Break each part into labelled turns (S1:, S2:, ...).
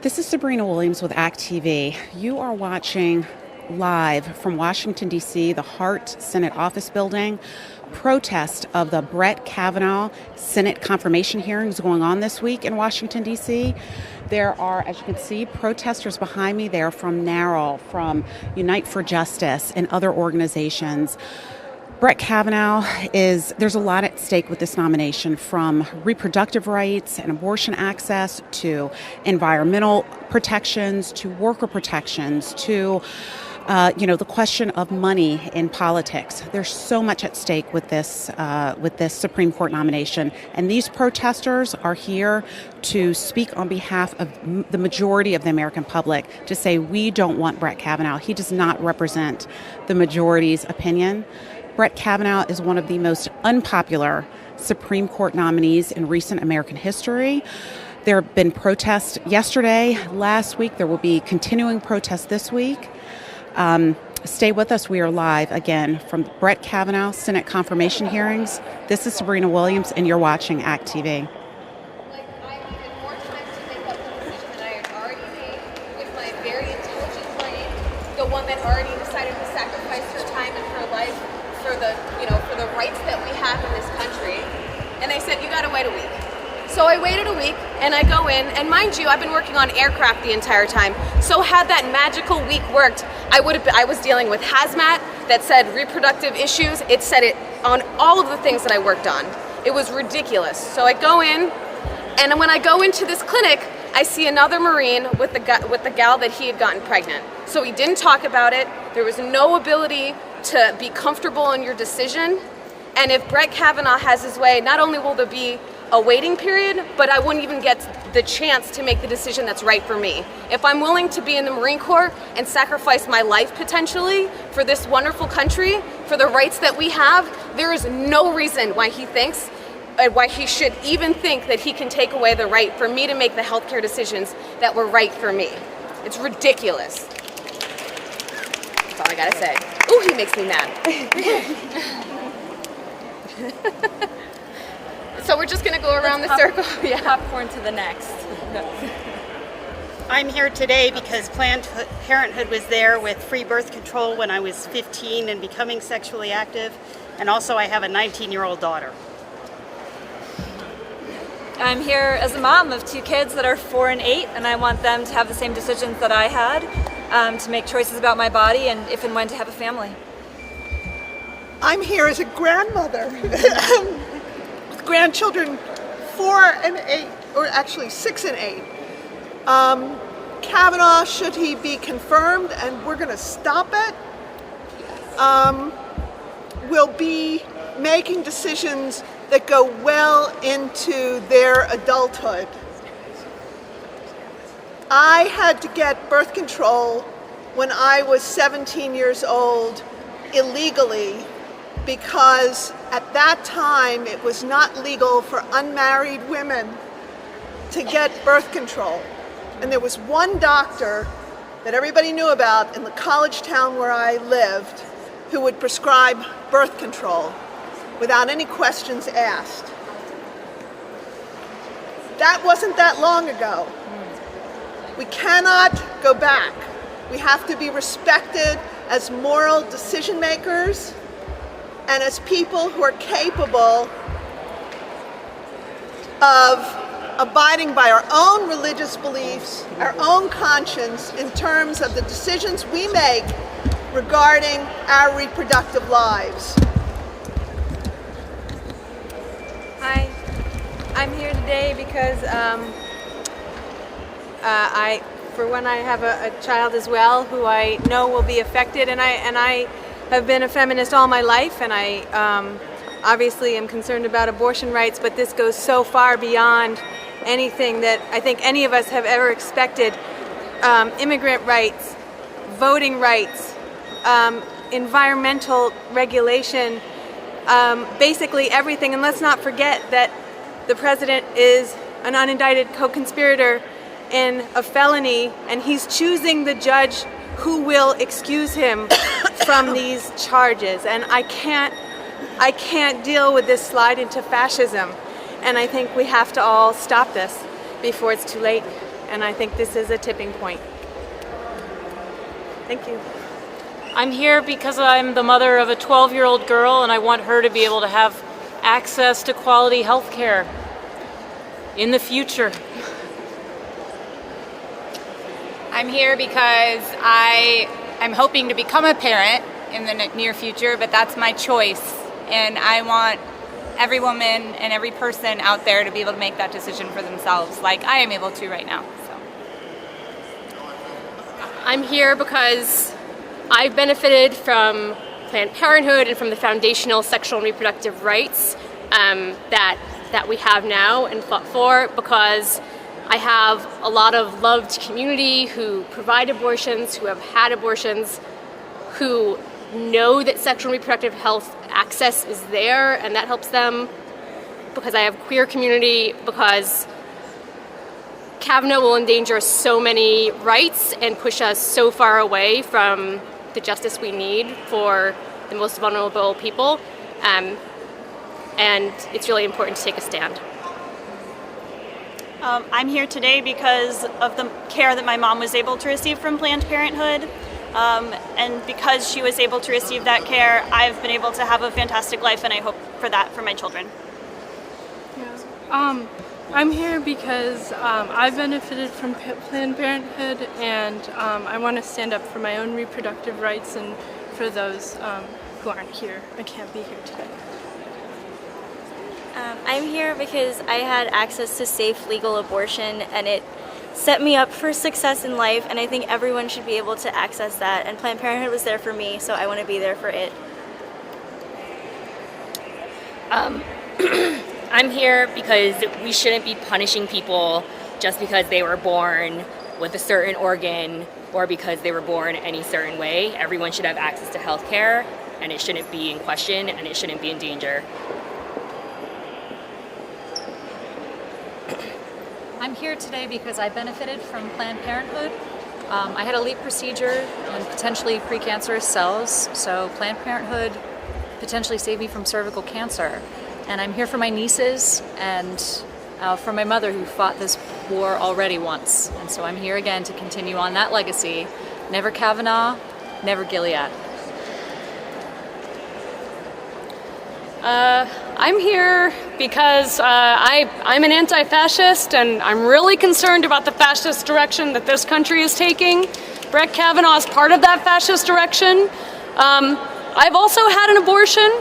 S1: This is Sabrina Williams with ACT.tv. You are watching live from Washington, D.C., the Hart Senate Office Building. Protest of the Brett Kavanaugh Senate confirmation hearings going on this week in Washington, D.C. There are, as you can see, protesters behind me. They are from NARAL, from Unite for Justice, and other organizations. Brett Kavanaugh there's a lot at stake with this nomination, from reproductive rights and abortion access to environmental protections to worker protections to the question of money in politics. There's so much at stake with this Supreme Court nomination, and these protesters are here to speak on behalf of the majority of the American public, to say we don't want Brett Kavanaugh. He does not represent the majority's opinion. Brett Kavanaugh is one of the most unpopular Supreme Court nominees in recent American history. There have been protests yesterday, last week. There will be continuing protests this week. Stay with us. We are live again from the Brett Kavanaugh Senate confirmation hearings. This is Sabrina Williams, and you're watching ACT.tv.
S2: I needed more time to make up the decision that I had already made with my very intelligent client, the one that already decided to sacrifice her time and her life for the rights that we have in this country. And they said, you got to wait a week. So I waited a week, and I go in, and mind you, I've been working on aircraft the entire time. So had that magical week worked, I was dealing with hazmat that said reproductive issues. It said it on all of the things that I worked on. It was ridiculous. So I go in, and when I go into this clinic, I see another Marine with the gal that he had gotten pregnant. So he didn't talk about it. There was no ability to be comfortable in your decision. And if Brett Kavanaugh has his way, not only will there be a waiting period, but I wouldn't even get the chance to make the decision that's right for me. If I'm willing to be in the Marine Corps and sacrifice my life potentially for this wonderful country, for the rights that we have, there is no reason why he should even think that he can take away the right for me to make the healthcare decisions that were right for me. It's ridiculous. That's all I gotta say. Ooh, he makes me mad. So we're just going to go around the circle.
S3: Yeah. Popcorn to the next.
S4: I'm here today because Planned Parenthood was there with free birth control when I was 15 and becoming sexually active. And also I have a 19-year-old daughter.
S3: I'm here as a mom of 2 kids that are 4 and 8, and I want them to have the same decisions that I had, to make choices about my body and if and when to have a family.
S5: I'm here as a grandmother with grandchildren 4 and 8, or actually 6 and 8. Kavanaugh, should he be confirmed, and we're going to stop it, will be making decisions that go well into their adulthood. I had to get birth control when I was 17 years old illegally, because at that time it was not legal for unmarried women to get birth control. And there was one doctor that everybody knew about in the college town where I lived who would prescribe birth control without any questions asked. That wasn't that long ago. We cannot go back. We have to be respected as moral decision makers and as people who are capable of abiding by our own religious beliefs, our own conscience in terms of the decisions we make regarding our reproductive lives.
S6: Hi, I'm here today because I have a child as well who I know will be affected, and I have been a feminist all my life, and I obviously am concerned about abortion rights, but this goes so far beyond anything that I think any of us have ever expected. Immigrant rights, voting rights, environmental regulation, basically everything. And let's not forget that the president is an unindicted co-conspirator in a felony, and he's choosing the judge who will excuse him from these charges. And I can't deal with this slide into fascism. And I think we have to all stop this before it's too late. and I think this is a tipping point. Thank you.
S7: I'm here because I'm the mother of a 12-year-old girl, and I want her to be able to have access to quality health care in the future.
S8: I'm here because I'm hoping to become a parent in the near future, but that's my choice. And I want every woman and every person out there to be able to make that decision for themselves, like I am able to right now. So.
S9: I'm here because I've benefited from Planned Parenthood and from the foundational sexual and reproductive rights that we have now and fought for, because I have a lot of loved community who provide abortions, who have had abortions, who know that sexual and reproductive health access is there, and that helps them, because I have queer community, because Kavanaugh will endanger so many rights and push us so far away from the justice we need for the most vulnerable people, and it's really important to take a stand.
S10: I'm here today because of the care that my mom was able to receive from Planned Parenthood. And because she was able to receive that care, I've been able to have a fantastic life, and I hope for that for my children.
S11: Yeah. I'm here because I've benefited from Planned Parenthood, and I want to stand up for my own reproductive rights and for those who aren't here. I can't be here today.
S12: I'm here because I had access to safe legal abortion, and it set me up for success in life, and I think everyone should be able to access that, and Planned Parenthood was there for me, so I want to be there for it.
S13: I'm here because we shouldn't be punishing people just because they were born with a certain organ or because they were born any certain way. Everyone should have access to health care, and it shouldn't be in question, and it shouldn't be in danger.
S14: I'm here today because I benefited from Planned Parenthood. I had a LEAP procedure and potentially precancerous cells, so Planned Parenthood potentially saved me from cervical cancer. And I'm here for my nieces and for my mother, who fought this war already once. And so I'm here again to continue on that legacy. Never Kavanaugh, never Gilead.
S7: I'm here because I'm an anti-fascist, and I'm really concerned about the fascist direction that this country is taking. Brett Kavanaugh is part of that fascist direction. I've also had an abortion.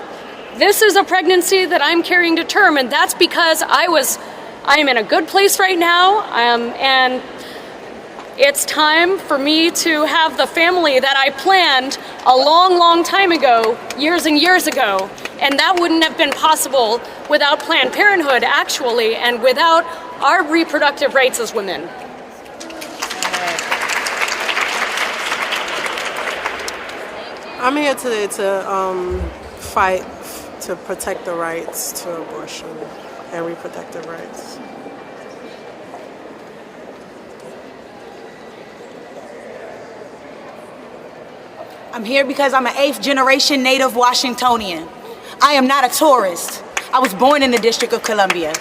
S7: This is a pregnancy that I'm carrying to term, and that's because I am in a good place right now, and it's time for me to have the family that I planned a long, long time ago, years and years ago. And that wouldn't have been possible without Planned Parenthood, actually, and without our reproductive rights as women.
S15: I'm here today to fight to protect the rights to abortion and reproductive rights.
S16: I'm here because I'm an 8th generation native Washingtonian. I am not a tourist. I was born in the District of Columbia.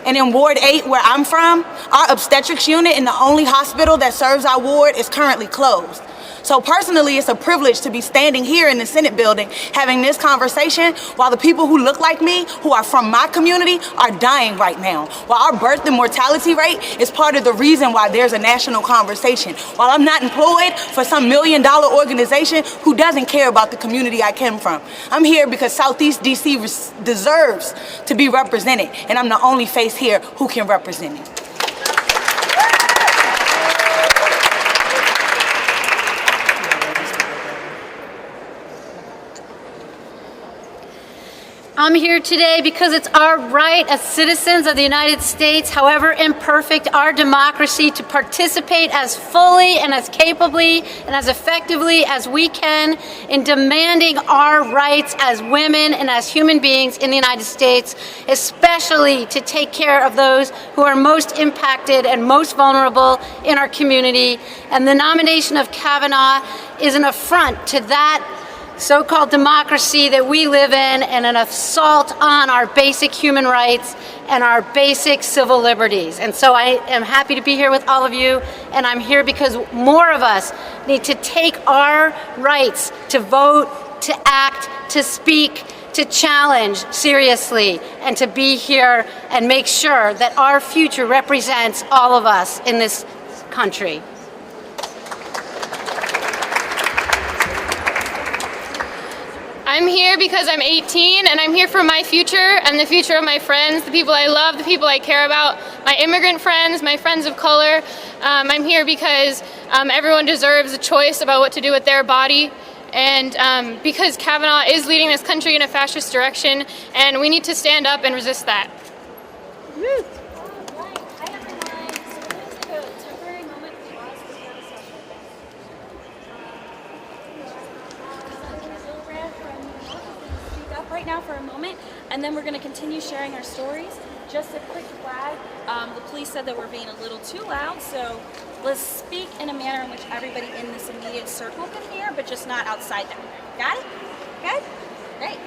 S16: And in Ward 8, where I'm from, our obstetrics unit in the only hospital that serves our ward is currently closed. So personally, it's a privilege to be standing here in the Senate building having this conversation while the people who look like me, who are from my community, are dying right now. While our birth and mortality rate is part of the reason why there's a national conversation. While I'm not employed for some $1 million organization who doesn't care about the community I came from. I'm here because Southeast DC deserves to be represented, and I'm the only face here who can represent it.
S17: I'm here today because it's our right as citizens of the United States, however imperfect our democracy, to participate as fully and as capably and as effectively as we can in demanding our rights as women and as human beings in the United States, especially to take care of those who are most impacted and most vulnerable in our community. And the nomination of Kavanaugh is an affront to that so-called democracy that we live in, and an assault on our basic human rights and our basic civil liberties. And so I am happy to be here with all of you, and I'm here because more of us need to take our rights to vote, to act, to speak, to challenge seriously, and to be here and make sure that our future represents all of us in this country.
S9: I'm here because I'm 18 and I'm here for my future and the future of my friends, the people I love, the people I care about, my immigrant friends, my friends of color. I'm here because everyone deserves a choice about what to do with their body, and because Kavanaugh is leading this country in a fascist direction, and we need to stand up and resist that. Woo.
S18: Right now for a moment, and then we're going to continue sharing our stories. Just a quick flag. The police said that we're being a little too loud, so let's speak in a manner in which everybody in this immediate circle can hear, but just not outside them. Got it? Good? Great.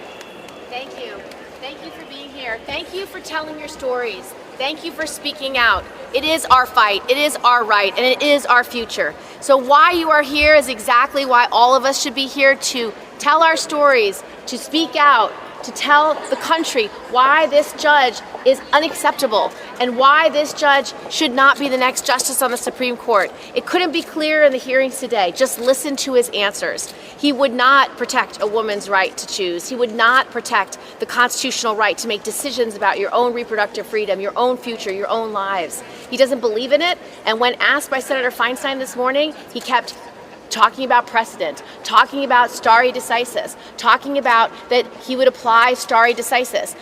S19: Thank you. Thank you for being here. Thank you for telling your stories. Thank you for speaking out. It is our fight, it is our right, and it is our future. So why you are here is exactly why all of us should be here, to tell our stories, to speak out, to tell the country why this judge is unacceptable and why this judge should not be the next justice on the Supreme Court. It couldn't be clearer in the hearings today. Just listen to his answers. He would not protect a woman's right to choose. He would not protect the constitutional right to make decisions about your own reproductive freedom, your own future, your own lives. He doesn't believe in it, and when asked by Senator Feinstein this morning, he kept talking about precedent, talking about stare decisis, talking about that he would apply stare decisis.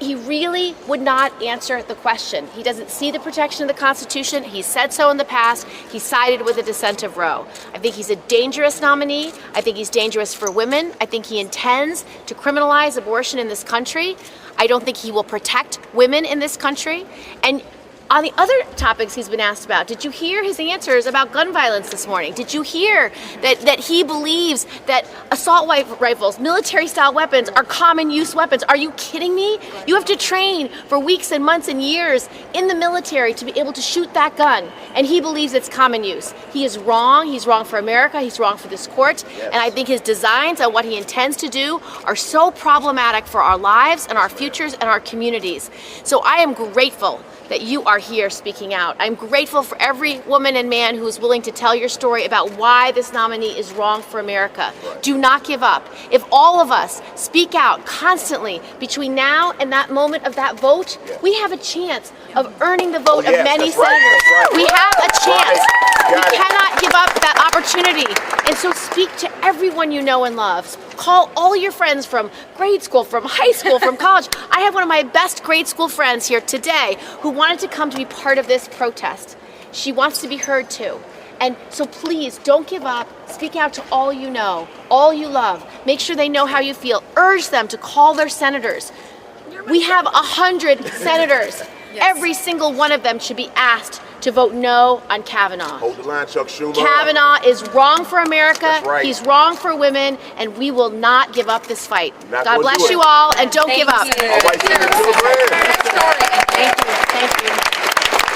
S19: He really would not answer the question. He doesn't see the protection of the Constitution. He said so in the past. He sided with the dissent of Roe. I think he's a dangerous nominee. I think he's dangerous for women. I think he intends to criminalize abortion in this country. I don't think he will protect women in this country. And on the other topics he's been asked about, did you hear his answers about gun violence this morning? Did you hear that he believes that assault rifles, military-style weapons, are common use weapons? Are you kidding me? You have to train for weeks and months and years in the military to be able to shoot that gun, and he believes it's common use. He is wrong. He's wrong for America. He's wrong for this court. Yes. And I think his designs on what he intends to do are so problematic for our lives and our futures and our communities. So I am grateful that you are here speaking out. I'm grateful for every woman and man who is willing to tell your story about why this nominee is wrong for America. Right. Do not give up. If all of us speak out constantly between now and that moment of that vote, we have a chance of earning the vote of many senators. Right. We have a chance. We cannot give up that opportunity. And so speak to everyone you know and love. Call all your friends from grade school, from high school, from college. I have one of my best grade school friends here today who wanted to come to be part of this protest. She wants to be heard too. And so please don't give up. Speak out to all you know, all you love. Make sure they know how you feel. Urge them to call their senators. We have 100 senators. Yes. Every single one of them should be asked to vote no on Kavanaugh.
S20: Hold the line, Chuck Schumer.
S19: Kavanaugh is wrong for America.
S20: That's right.
S19: He's wrong for women, and we will not give up this fight. God bless you all, and don't give up.
S20: All right, Senator Gillibrand.
S19: Thank you. Thank you.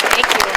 S19: Thank you.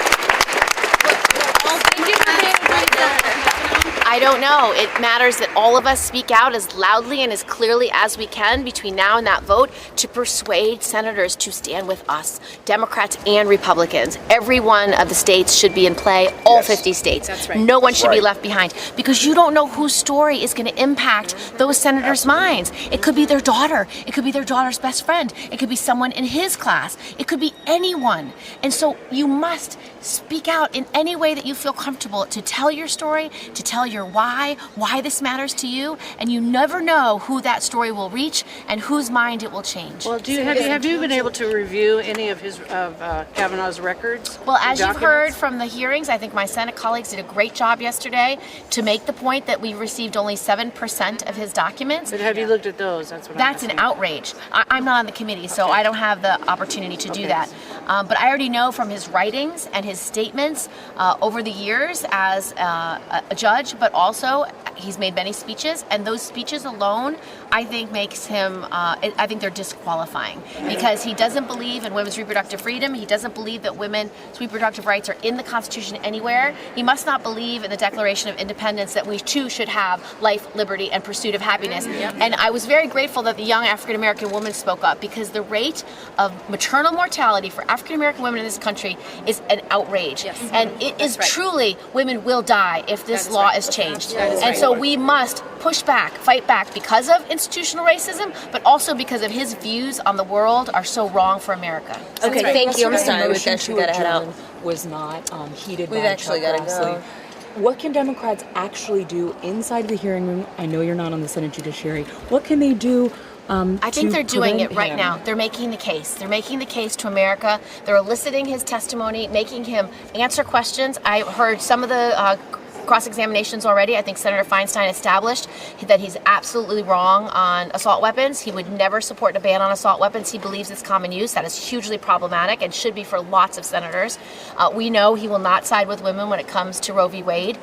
S19: I don't know. It matters that all of us speak out as loudly and as clearly as we can between now and that vote to persuade senators to stand with us, Democrats and Republicans. Every one of the states should be in play, all 50 states. That's right. No one should be left behind, because you don't know whose story is going to impact those senators' minds. It could be their daughter. It could be their daughter's best friend. It could be someone in his class. It could be anyone. And so you must speak out in any way that you feel comfortable to tell your story, to tell your why this matters to you, and you never know who that story will reach and whose mind it will change.
S21: Well, have you been able to review any of Kavanaugh's records?
S19: Well, as you've heard from the hearings, I think my Senate colleagues did a great job yesterday to make the point that we received only 7% of his documents.
S21: But have you looked at those? That's
S19: an outrage. I'm not on the committee, so I don't have the opportunity to do that. But I already know from his writings and his statements over the years as a judge, but also he's made many speeches, and those speeches alone, I think, makes him, I think they're disqualifying, because he doesn't believe in women's reproductive freedom. He doesn't believe that women's reproductive rights are in the Constitution anywhere. He must not believe in the Declaration of Independence that we too should have life, liberty, and pursuit of happiness. And I was very grateful that the young African American woman spoke up, because the rate of maternal mortality for African American women in this country is an outrage. And it is truly, women will die if this law is changed. And so we must push back, fight back, because of institutional racism, but also because of his views on the world are so wrong for America.
S1: Okay, thank you. I'm sorry.
S22: The
S1: We've
S22: motion
S1: actually
S22: to
S1: got to head out.
S22: adjourn was not heeded
S1: We've
S22: by
S1: actually
S22: Chuck
S1: got to go.
S22: Grassley. What can Democrats actually do inside the hearing room? I know you're not on the Senate Judiciary. What can they do?
S19: I think they're doing it right
S22: him?
S19: now. They're making the case. They're making the case to America. They're eliciting his testimony, making him answer questions. I heard some of the cross-examinations already. I think Senator Feinstein established that he's absolutely wrong on assault weapons. He would never support a ban on assault weapons. He believes it's common use. That is hugely problematic and should be for lots of senators. We know he will not side with women when it comes to Roe v. Wade.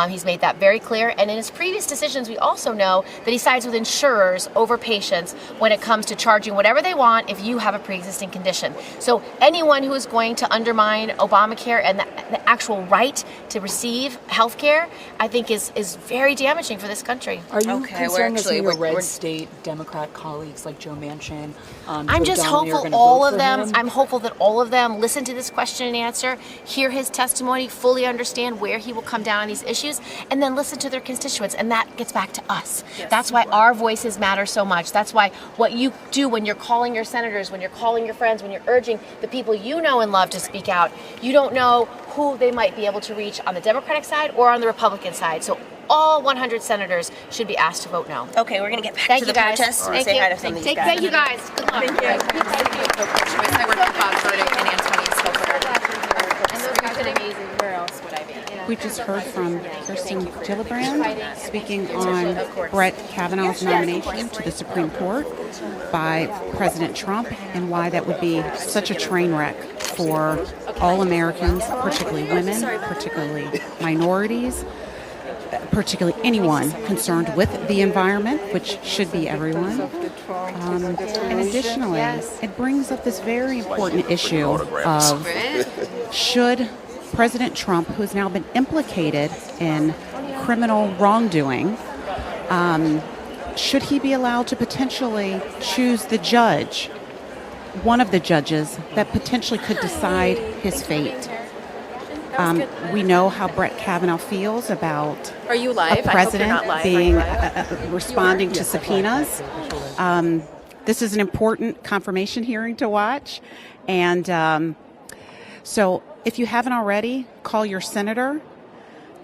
S19: He's made that very clear. And in his previous decisions, we also know that he sides with insurers over patients when it comes to charging whatever they want if you have a pre-existing condition. So anyone who is going to undermine Obamacare and the actual right to receive health care, I think is very damaging for this country.
S22: Are you concerned as your red state Democrat colleagues like Joe Manchin?
S19: I'm just hopeful all of them. I'm hopeful that all of them listen to this question and answer, hear his testimony, fully understand where he will come down on these issues, and then listen to their constituents. And that gets back to us. That's why our voices matter so much. That's why what you do when you're calling your senators, when you're calling your friends, when you're urging the people you know and love to speak out, you don't know who they might be able to reach on the Democratic side or on the Republican side. So all 100 senators should be asked to vote no.
S1: Okay, we're going to get back to the protest.
S19: Thank
S1: Say
S19: you.
S1: hi to some of these guys.
S19: Thank you guys. Good luck.
S1: Thank you.
S19: I work with Bob Burdick and Antonia Stoker. And those guys are amazing. Where else would I be?
S23: We just heard from Kirsten Gillibrand speaking on Brett Kavanaugh's nomination to the Supreme Court by President Trump and why that would be such a train wreck for all Americans, particularly women, particularly minorities, particularly anyone concerned with the environment, which should be everyone. And additionally, it brings up this very important issue of should President Trump, who has now been implicated in criminal wrongdoing, should he be allowed to potentially choose the judge, one of the judges that potentially could decide his fate? We know how Brett Kavanaugh feels about a president being responding to subpoenas. This is an important confirmation hearing to watch, and so if you haven't already, call your senator,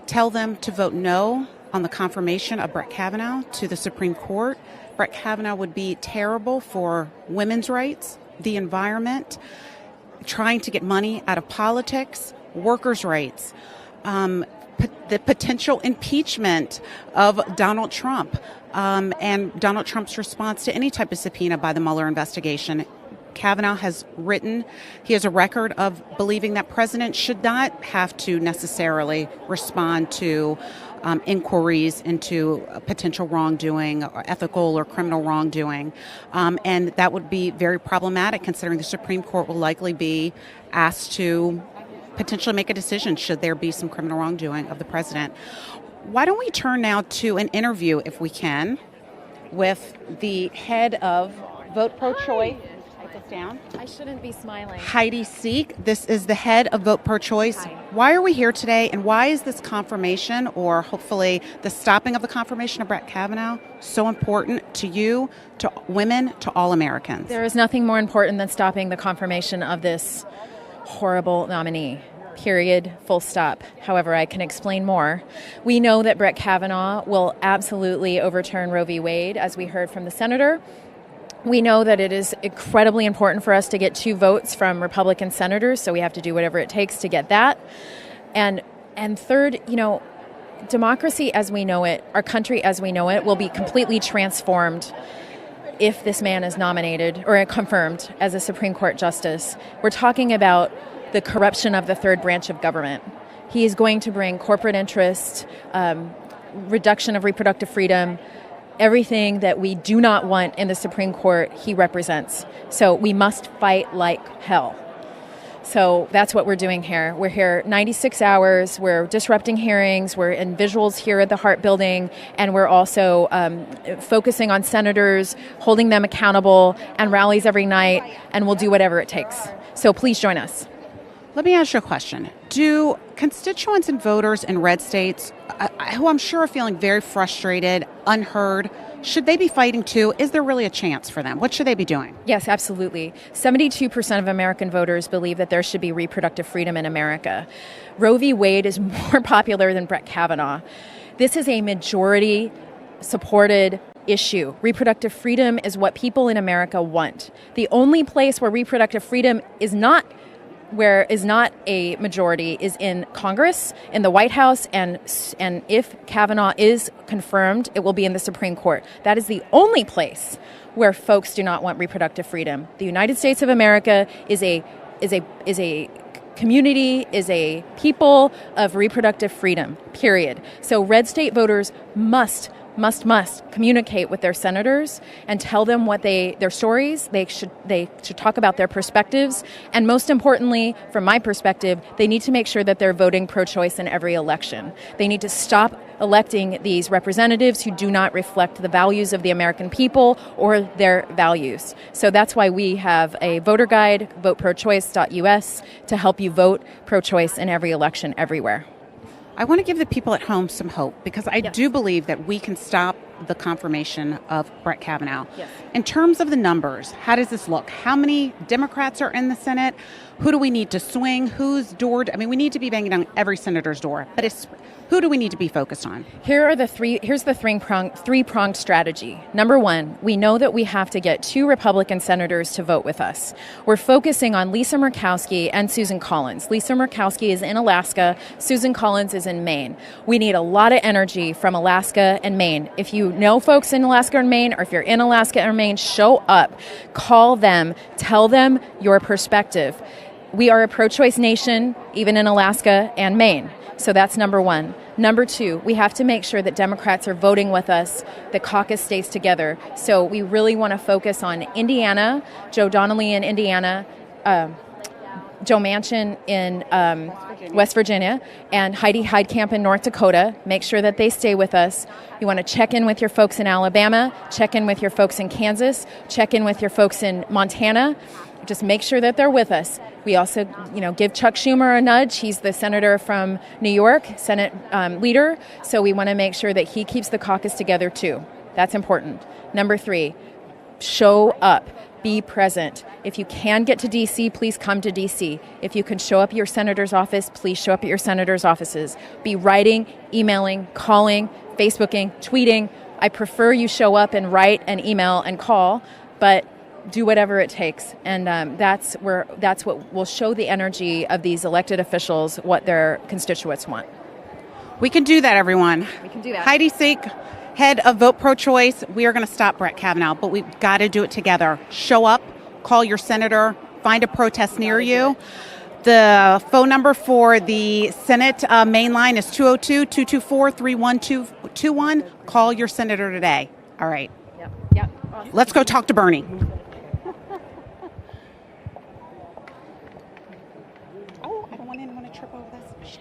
S23: tell them to vote no on the confirmation of Brett Kavanaugh to the Supreme Court. Brett Kavanaugh would be terrible for women's rights, the environment, trying to get money out of politics, workers' rights, the potential impeachment of Donald Trump, and Donald Trump's response to any type of subpoena by the Mueller investigation. Kavanaugh has he has a record of believing that presidents should not have to necessarily respond to inquiries into potential wrongdoing, or ethical or criminal wrongdoing. And that would be very problematic, considering the Supreme Court will likely be asked to potentially make a decision should there be some criminal wrongdoing of the president. Why don't we turn now to an interview, if we can, with the head of Vote Pro-Choice. Down.
S24: I shouldn't be smiling.
S23: Heidi Seek, this is the head of Vote Pro-Choice. Hi. Why are we here today, and why is this confirmation, or hopefully the stopping of the confirmation of Brett Kavanaugh, so important to you, to women, to all Americans?
S24: There is nothing more important than stopping the confirmation of this horrible nominee. Period. Full stop. However, I can explain more. We know that Brett Kavanaugh will absolutely overturn Roe v. Wade, as we heard from the senator. We know that it is incredibly important for us to get 2 votes from Republican senators, so we have to do whatever it takes to get that. And third, democracy as we know it, our country as we know it, will be completely transformed if this man is nominated or confirmed as a Supreme Court justice, we're talking about the corruption of the third branch of government. He is going to bring corporate interest, reduction of reproductive freedom, everything that we do not want in the Supreme Court, he represents. So we must fight like hell. So that's what we're doing here. We're here 96 hours. We're disrupting hearings. We're in Vigils here at the Hart Building. And we're also focusing on senators, holding them accountable, and rallies every night. And we'll do whatever it takes. So please join us.
S23: Let me ask you a question. Do constituents and voters in red states, who I'm sure are feeling very frustrated, unheard, should they be fighting too? Is there really a chance for them? What should they be doing?
S24: Yes, absolutely. 72% of American voters believe that there should be reproductive freedom in America. Roe v. Wade is more popular than Brett Kavanaugh. This is a majority-supported issue. Reproductive freedom is what people in America want. The only place where reproductive freedom is not a majority is in Congress, in the White House, and if Kavanaugh is confirmed, it will be in the Supreme Court. That is the only place where folks do not want reproductive freedom. The United States of America is a community, is a people of reproductive freedom, period. So red state voters must communicate with their senators and tell them what their stories. They should talk about their perspectives, and most importantly, from my perspective, they need to make sure that they're voting pro-choice in every election. They need to stop electing these representatives who do not reflect the values of the American people or their values. So that's why we have a voter guide, voteprochoice.us, to help you vote pro-choice in every election everywhere.
S23: I want to give the people at home some hope, because I do believe that we can stop the confirmation of Brett Kavanaugh.
S24: Yes.
S23: In terms of the numbers, how does this look? How many Democrats are in the Senate? Who do we need to swing? Whose door? I mean, we need to be banging on every senator's door, but who do we need to be focused on?
S24: Here's the three-pronged strategy. Number one, we know that we have to get 2 Republican senators to vote with us. We're focusing on Lisa Murkowski and Susan Collins. Lisa Murkowski is in Alaska. Susan Collins is in Maine. We need a lot of energy from Alaska and Maine. If you know folks in Alaska and Maine, or if you're in Alaska or Maine, show up. Call them. Tell them your perspective. We are a pro-choice nation, even in Alaska and Maine. So that's number one. Number two, we have to make sure that Democrats are voting with us, the caucus stays together. So we really want to focus on Indiana, Joe Donnelly in Indiana, Joe Manchin in West Virginia, and Heidi Heitkamp in North Dakota. Make sure that they stay with us. You want to check in with your folks in Alabama, check in with your folks in Kansas, check in with your folks in Montana. Just make sure that they're with us. We also, give Chuck Schumer a nudge. He's the senator from New York, Senate leader. So we want to make sure that he keeps the caucus together too. That's important. Number three, show up. Be present. If you can get to D.C., please come to D.C. If you can show up at your senator's office, please show up at your senator's offices. Be writing, emailing, calling, Facebooking, tweeting. I prefer you show up and write and email and call, but do whatever it takes. And that's what will show the energy of these elected officials, what their constituents want.
S23: We can do that, everyone.
S24: We can do that.
S23: Heidi Seek, head of Vote Pro-Choice. We are going to stop Brett Kavanaugh, but we've got to do it together. Show up, call your senator, find a protest near you. The phone number for the Senate main line is 202-224-3121. Call your senator today. All right.
S24: Yep. Awesome.
S23: Let's go talk to Bernie. Oh, I don't want anyone to trip over this. Shit.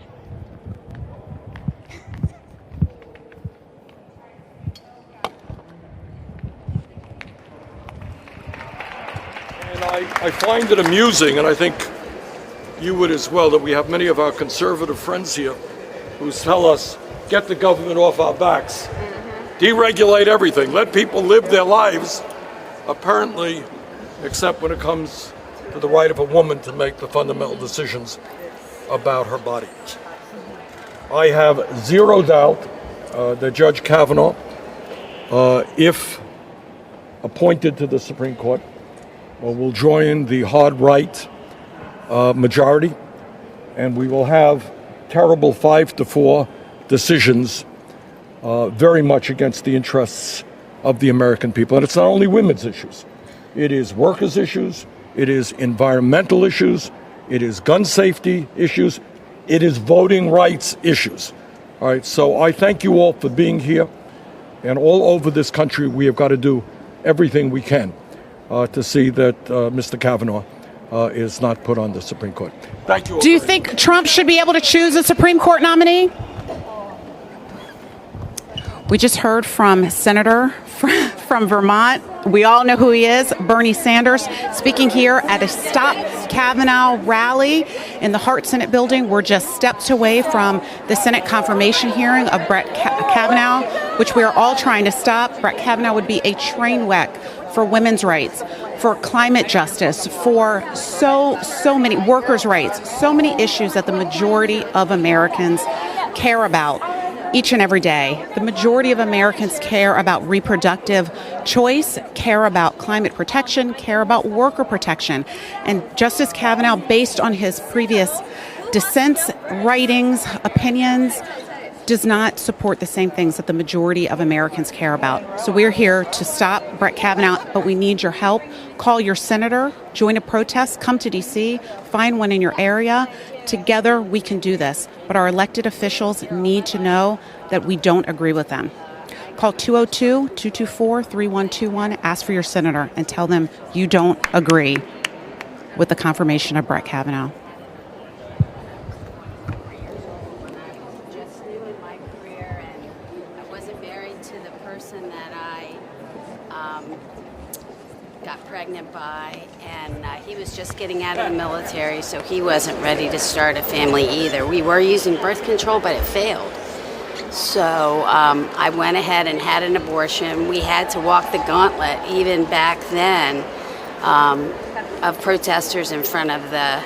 S2: And I find it amusing, and I think you would as well, that we have many of our conservative friends here who tell us, get the government off our backs, deregulate everything, let people live their lives, apparently, except when it comes to the right of a woman to make the fundamental decisions about her body. I have zero doubt that Judge Kavanaugh, if appointed to the Supreme Court, will join the hard right majority, and we will have terrible 5-4 decisions very much against the interests of the American people. And it's not only women's issues. It is workers' issues. It is environmental issues. It is gun safety issues. It is voting rights issues. All right, so I thank you all for being here. And all over this country, we have got to do everything we can to see that Mr. Kavanaugh is not put on the Supreme Court. Thank you all.
S23: Do you think Trump should be able to choose a Supreme Court nominee? We just heard from Senator from Vermont. We all know who he is, Bernie Sanders, speaking here at a Stop Kavanaugh rally in the Hart Senate building. We're just steps away from the Senate confirmation hearing of Brett Kavanaugh, which we are all trying to stop. Brett Kavanaugh would be a train wreck for women's rights, for climate justice, for so many workers' rights, so many issues that the majority of Americans care about each and every day. The majority of Americans care about reproductive choice, care about climate protection, care about worker protection. And Justice Kavanaugh, based on his previous dissents, writings, opinions, does not support the same things that the majority of Americans care about. So we're here to stop Brett Kavanaugh, but we need your help. Call your senator, join a protest, come to D.C., find one in your area. Together, we can do this. But our elected officials need to know that we don't agree with them. Call 202-224-3121, ask for your senator, and tell them you don't agree with the confirmation of Brett Kavanaugh.
S3: Got pregnant by, and he was just getting out of the military, so he wasn't ready to start a family either. We were using birth control, but it failed. So I went ahead and had an abortion. We had to walk the gauntlet, even back then, of protesters in front of the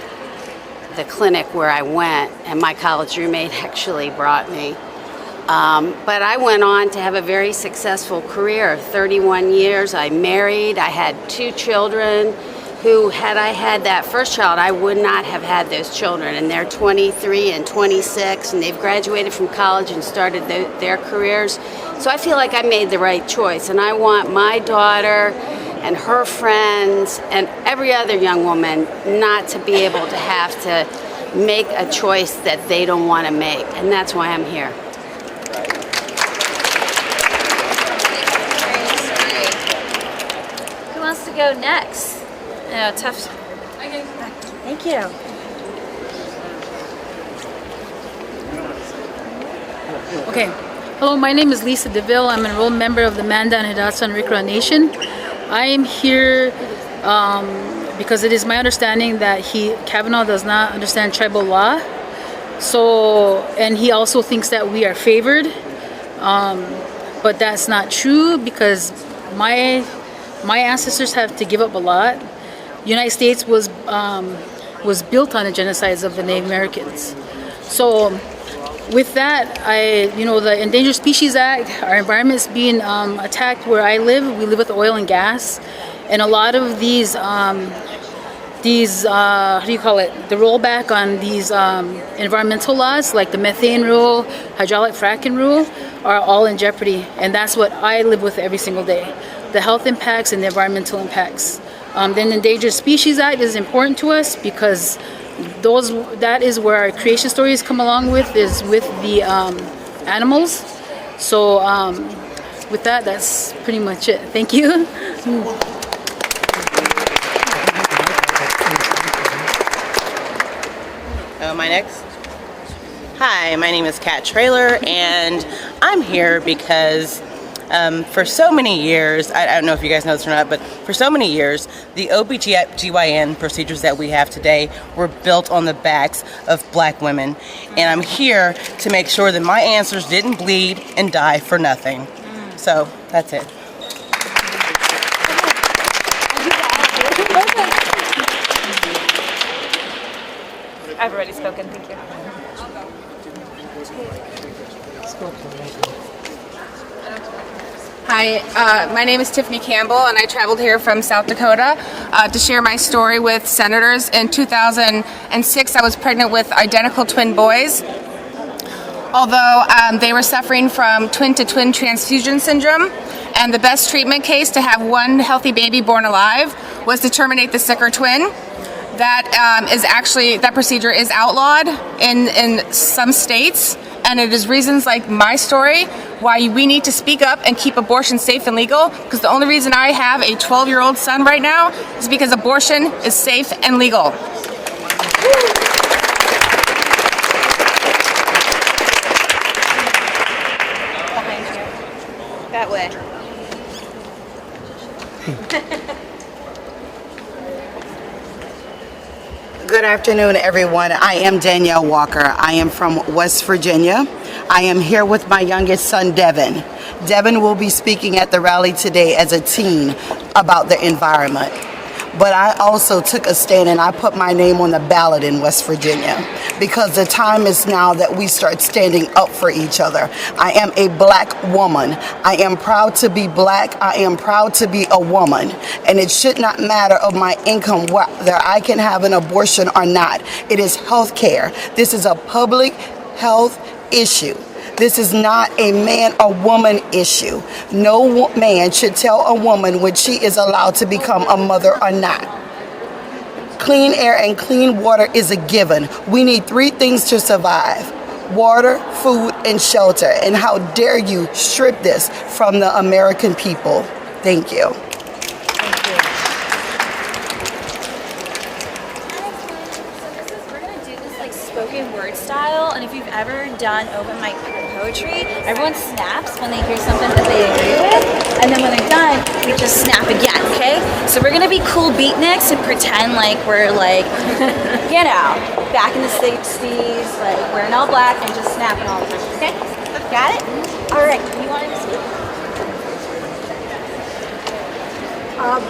S3: clinic where I went, and my college roommate actually brought me. But I went on to have a very successful career, 31 years. I married, I had 2 children who, had I had that first child, I would not have had those children. And they're 23 and 26, and they've graduated from college and started their careers. So I feel like I made the right choice. And I want my daughter and her friends and every other young woman not to be able to have to make a choice that they don't want to make. And that's why I'm here.
S18: To go next. Tough.
S1: Thank you.
S4: Okay. Hello, my name is Lisa DeVille. I'm an enrolled member of the Mandan, Hidatsa, and Rikra Nation. I am here because it is my understanding that Kavanaugh does not understand tribal law. So, and he also thinks that we are favored. But that's not true, because my ancestors have to give up a lot. The United States was built on the genocides of the Native Americans. So with that, the Endangered Species Act, our environment is being attacked where I live. We live with oil and gas. And a lot of these the rollback on these environmental laws, like the methane rule, hydraulic fracking rule, are all in jeopardy. And that's what I live with every single day. The health impacts and the environmental impacts. The Endangered Species Act is important to us because that is where our creation stories come along with, is with the animals. So with that, that's pretty much it. Thank you.
S5: Am I next? Hi, my name is Kat Traylor, and I'm here because for so many years, I don't know if you guys know this or not, but for so many years, the OBGYN procedures that we have today were built on the backs of black women. And I'm here to make sure that my answers didn't bleed and die for nothing. So that's it.
S8: I've already spoken, thank you.
S6: Hi, my name is Tiffany Campbell, and I traveled here from South Dakota to share my story with senators. In 2006, I was pregnant with identical twin boys. Although they were suffering from twin-to-twin transfusion syndrome, And the best treatment case to have one healthy baby born alive was to terminate the sicker twin. That procedure is outlawed in some states, and it is reasons like my story why we need to speak up and keep abortion safe and legal, because the only reason I have a 12-year-old son right now is because abortion is safe and legal.
S18: Behind you. That way.
S10: Good afternoon, everyone. I am Danielle Walker. I am from West Virginia. I am here with my youngest son, Devin. Devin will be speaking at the rally today as a teen about the environment. But I also took a stand and I put my name on the ballot in West Virginia because the time is now that we start standing up for each other. I am a black woman. I am proud to be black. I am proud to be a woman. And it should not matter of my income whether I can have an abortion or not. It is health care. This is a public health issue. This is not a man or woman issue. No man should tell a woman when she is allowed to become a mother or not. Clean air and clean water is a given. We need 3 things to survive: water, food, and shelter. And how dare you strip this from the American people? Thank you.
S18: Spoken word style, and if you've ever done open mic poetry, everyone snaps when they hear something that they agree with, and then when they're done, we just snap again, okay? So we're gonna be cool beatniks and pretend like we're like, you know, back in the 60s, like wearing all black and just snapping all the time, okay? Got it? All right, you wanted to speak?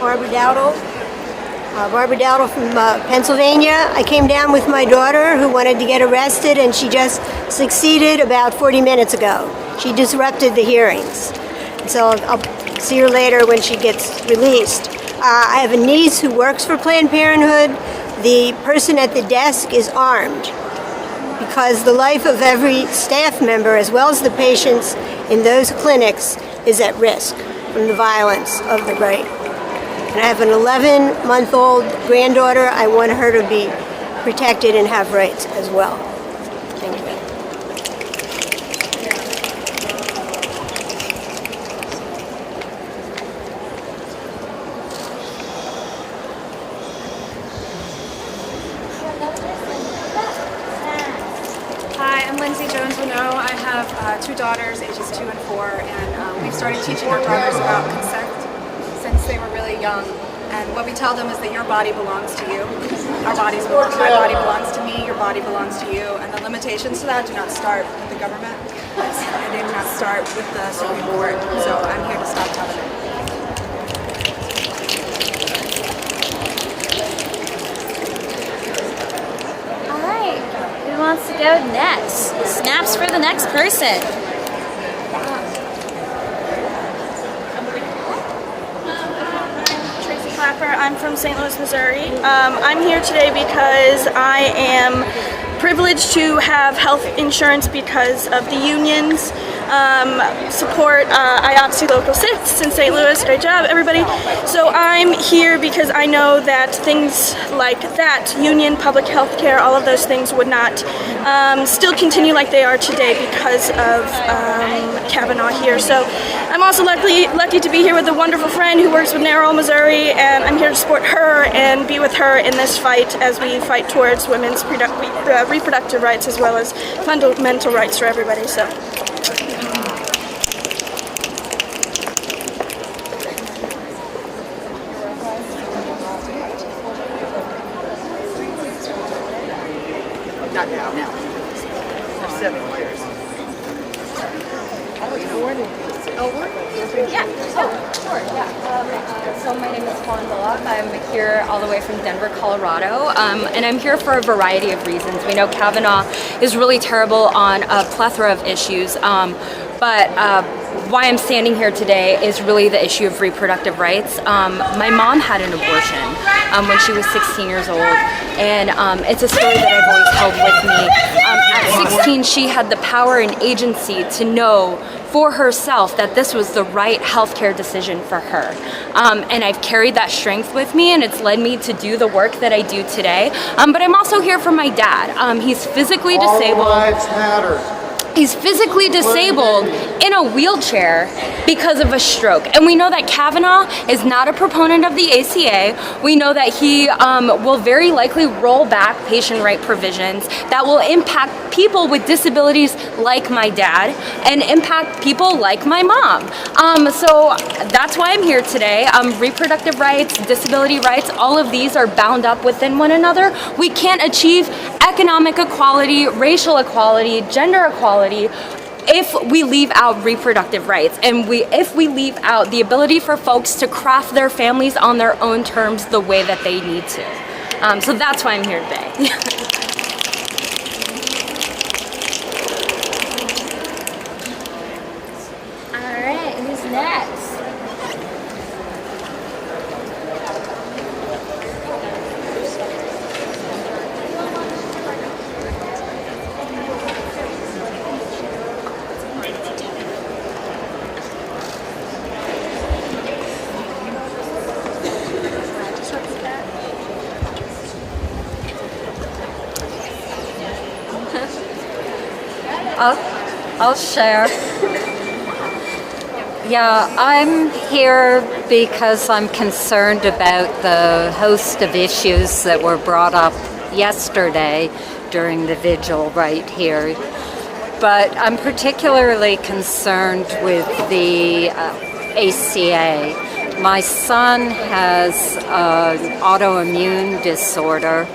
S11: Barbara Dowdle. Barbara Dowdle from Pennsylvania. I came down with my daughter who wanted to get arrested, and she just succeeded about 40 minutes ago. She disrupted the hearings. So I'll see her later when she gets released. I have a niece who works for Planned Parenthood. The person at the desk is armed because the life of every staff member, as well as the patients in those clinics, is at risk from the violence of the right. And I have an 11-month-old granddaughter. I want her to be protected and have rights as well. Thank you.
S12: Hi, I'm Lindsay Jones-Renaud. I have 2 daughters, ages 2 and 4, and we've started teaching our daughters about consent since they were really young. And what we tell them is that your body belongs to you. Our bodies belong. My body belongs to me. Your body belongs to you. And the limitations to that do not start with the government. And they do not start with the Supreme Court. So I'm here to stop telling them.
S18: All right, who wants to go next? Snaps for the next person.
S13: I'm from St. Louis, Missouri. I'm here today because I am privileged to have health insurance because of the unions support IOPSI Local 6 in St. Louis. Great job, everybody. So I'm here because I know that things like that, union, public health care, all of those things would not still continue like they are today because of Kavanaugh here. So I'm also lucky to be here with a wonderful friend who works with Narrow, Missouri, and I'm here to support her and be with her in this fight as we fight towards women's reproductive rights as well as fundamental rights for everybody. So.
S10: Not now. For 7 years.
S25: So my name is Colin Bullock. I'm here all the way from Denver, Colorado, and I'm here for a variety of reasons. We know Kavanaugh is really terrible on a plethora of issues. But why I'm standing here today is really the issue of reproductive rights. My mom had an abortion when she was 16 years old, and it's a story that I've always held with me. At 16, she had the power and agency to know for herself that this was the right healthcare decision for her. And I've carried that strength with me, and it's led me to do the work that I do today. But I'm also here for my dad. He's physically disabled.
S7: All lives matter.
S25: He's physically disabled in a wheelchair because of a stroke. And we know that Kavanaugh is not a proponent of the ACA. We know that he will very likely roll back patient right provisions that will impact people with disabilities like my dad and impact people like my mom. So that's why I'm here today. Reproductive rights, disability rights, all of these are bound up within one another. We can't achieve economic equality, racial equality, gender equality if we leave out reproductive rights, and if we leave out the ability for folks to craft their families on their own terms the way that they need to. So that's why I'm here today.
S14: All right, who's next?
S15: I'll share. Yeah, I'm here because I'm concerned about the host of issues that were brought up yesterday during the vigil right here. But I'm particularly concerned with the ACA. My son has an autoimmune disorder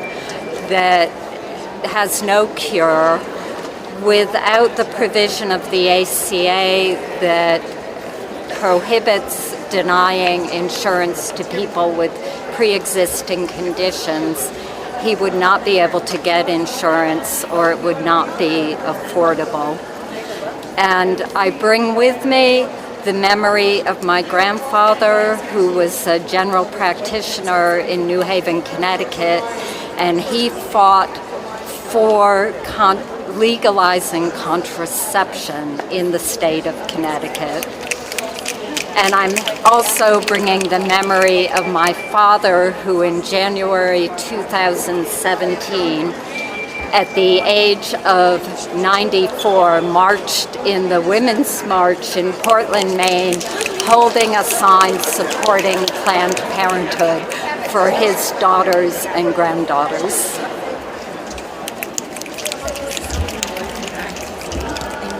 S15: that has no cure. Without the provision of the ACA that prohibits denying insurance to people with pre-existing conditions, he would not be able to get insurance, or it would not be affordable. And I bring with me the memory of my grandfather, who was a general practitioner in New Haven, Connecticut, and he fought for legalizing contraception in the state of Connecticut. And I'm also bringing the memory of my father, who in January 2017, at the age of 94, marched in the Women's March in Portland, Maine, holding a sign supporting Planned Parenthood for his daughters and granddaughters.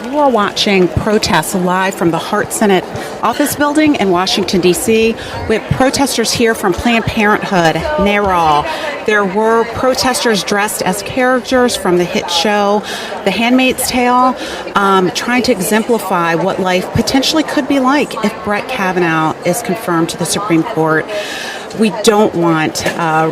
S23: You are watching protests live from the Hart Senate office building in Washington, D.C. We have protesters here from Planned Parenthood, NARAL. There were protesters dressed as characters from the hit show The Handmaid's Tale, trying to exemplify what life potentially could be like if Brett Kavanaugh is confirmed to the Supreme Court. We don't want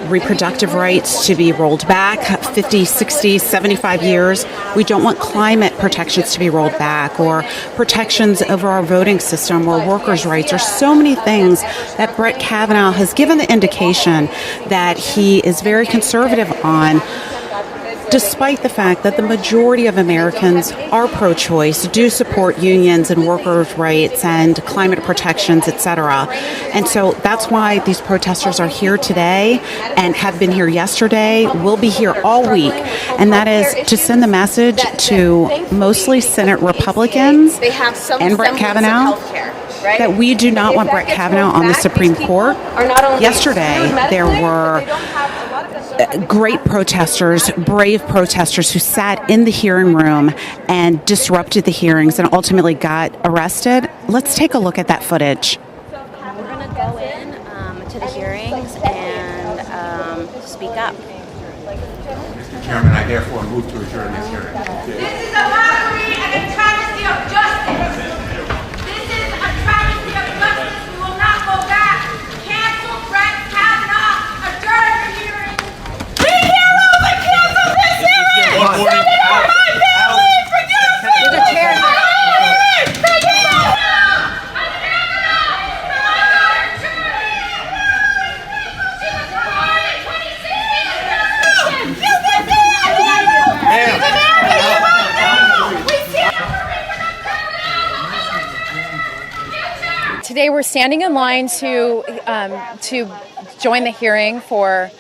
S23: reproductive rights to be rolled back 50, 60, 75 years. We don't want climate protections to be rolled back, or protections over our voting system or workers' rights, or so many things that Brett Kavanaugh has given the indication that he is very conservative on, despite the fact that the majority of Americans are pro-choice, do support unions and workers' rights and climate protections, etc. And so that's why these protesters are here today and have been here yesterday, will be here all week. And that is to send the message to mostly Senate Republicans and Brett Kavanaugh that we do not want Brett Kavanaugh on the Supreme Court. Yesterday, there were great protesters, brave protesters who sat in the hearing room and disrupted the hearings and ultimately got arrested. Let's take a look at that footage.
S3: We're going to go in to the hearings and speak up.
S16: Mr. Chairman, I therefore move to adjourn this hearing.
S17: This is a mockery and a travesty of justice. This is a travesty of justice. We will not go back. Cancel Brett Kavanaugh. Adjourn the hearing. We can't lose and cancel this hearing. Send it for my family. Forgive me.
S24: standing in line to join the hearing for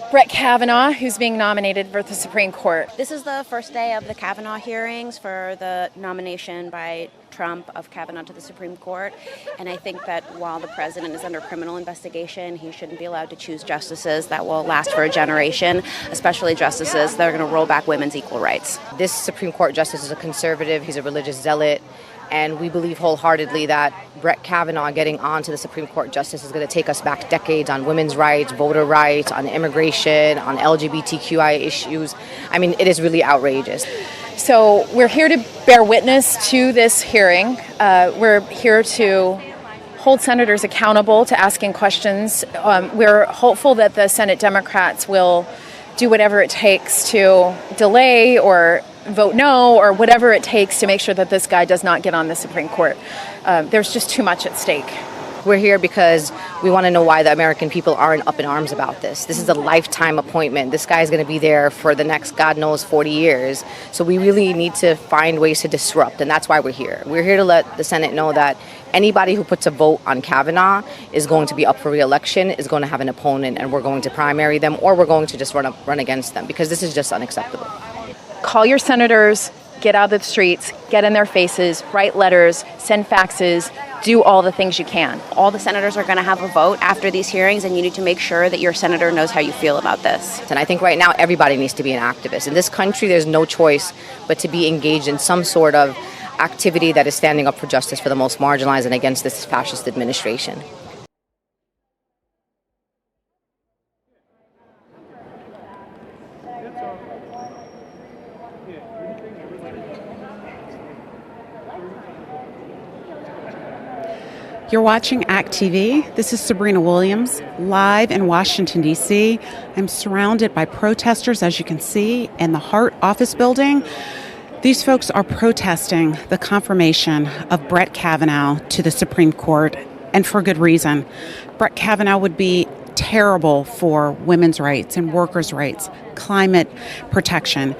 S24: Brett Kavanaugh, who's being nominated for the Supreme Court.
S7: This is the first day of the Kavanaugh hearings for the nomination by Trump of Kavanaugh to the Supreme Court. And I think that while the president is under criminal investigation, he shouldn't be allowed to choose justices that will last for a generation, especially justices that are going to roll back women's equal rights.
S9: This Supreme Court justice is a conservative, he's a religious zealot, and we believe wholeheartedly that Brett Kavanaugh getting onto the Supreme Court justice is going to take us back decades on women's rights, voter rights, on immigration, on LGBTQI issues. I mean, it is really outrageous.
S24: So we're here to bear witness to this hearing. We're here to hold senators accountable to asking questions. We're hopeful that the Senate Democrats will do whatever it takes to delay or vote no or whatever it takes to make sure that this guy does not get on the Supreme Court. There's just too much at stake.
S9: We're here because we want to know why the American people aren't up in arms about this. This is a lifetime appointment. This guy's going to be there for the next, God knows, 40 years. So we really need to find ways to disrupt, and that's why we're here. We're here to let the Senate know that anybody who puts a vote on Kavanaugh is going to be up for re-election, is going to have an opponent, and we're going to primary them, or we're going to just run against them, because this is just unacceptable.
S24: Call your senators, get out of the streets, get in their faces, write letters, send faxes, do all the things you can.
S7: All the senators are going to have a vote after these hearings, and you need to make sure that your senator knows how you feel about this.
S9: And I think right now everybody needs to be an activist. In this country, there's no choice but to be engaged in some sort of activity that is standing up for justice for the most marginalized and against this fascist administration.
S23: You're watching ACT-TV. This is Sabrina Williams, live in Washington, D.C. I'm surrounded by protesters, as you can see, in the Hart office building. These folks are protesting the confirmation of Brett Kavanaugh to the Supreme Court, and for good reason. Brett Kavanaugh would be terrible for women's rights and workers' rights, climate protection.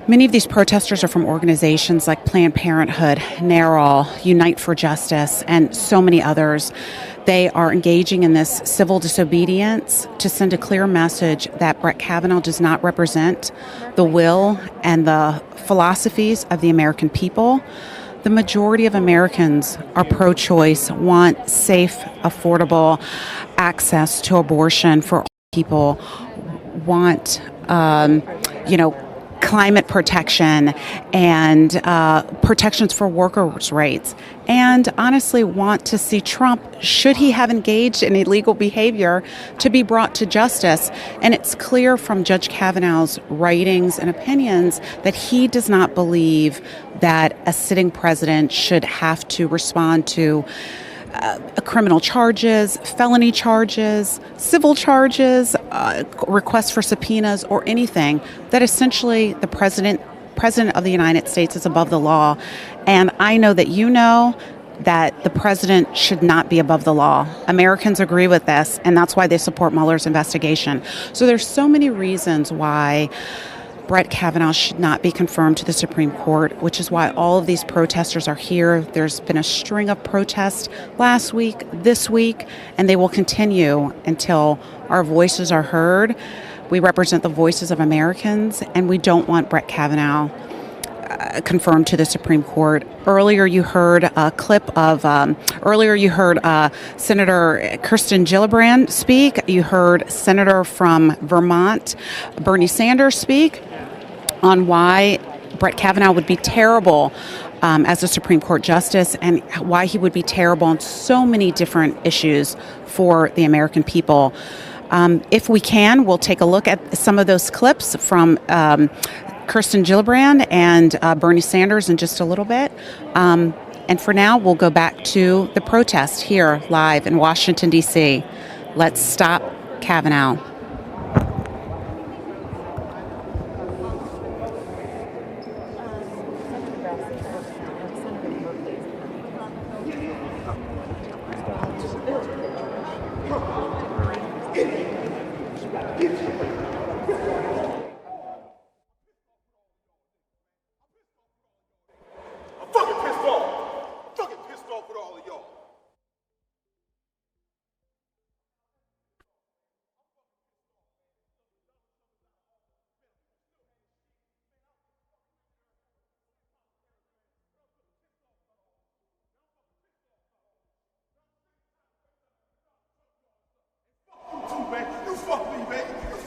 S23: Many of these protesters are from organizations like Planned Parenthood, NARAL, Unite for Justice, and so many others. They are engaging in this civil disobedience to send a clear message that Brett Kavanaugh does not represent the will and the philosophies of the American people. The majority of Americans are pro-choice, want safe, affordable access to abortion for all people, want, climate protection and protections for workers' rights, and honestly want to see Trump, should he have engaged in illegal behavior, to be brought to justice. And it's clear from Judge Kavanaugh's writings and opinions that he does not believe that a sitting president should have to respond to criminal charges, felony charges, civil charges, requests for subpoenas, or anything, that essentially the president of the United States is above the law. And I know that you know that the president should not be above the law. Americans agree with this, and that's why they support Mueller's investigation. So there's so many reasons why Brett Kavanaugh should not be confirmed to the Supreme Court, which is why all of these protesters are here. There's been a string of protests last week, this week, and they will continue until our voices are heard. We represent the voices of Americans, and we don't want Brett Kavanaugh confirmed to the Supreme Court. Earlier you heard a clip of, Senator Kirsten Gillibrand speak. You heard Senator from Vermont, Bernie Sanders, speak on why Brett Kavanaugh would be terrible as a Supreme Court justice, and why he would be terrible on so many different issues for the American people. If we can, we'll take a look at some of those clips from Kirsten Gillibrand and Bernie Sanders in just a little bit. And for now, we'll go back to the protest here live in Washington, D.C. Let's stop Kavanaugh.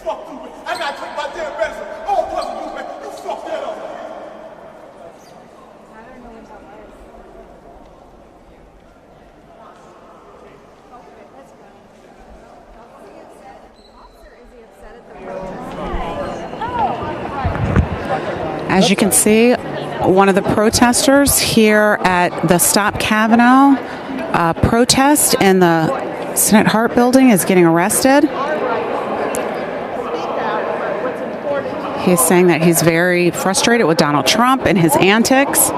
S2: fuck you, man. I gotta take my damn medicine. All because of you, man. You fucked that up.
S23: As you can see, one of the protesters here at the Stop Kavanaugh protest in the Senate Hart building is getting arrested. He's saying that he's very frustrated with Donald Trump and his antics.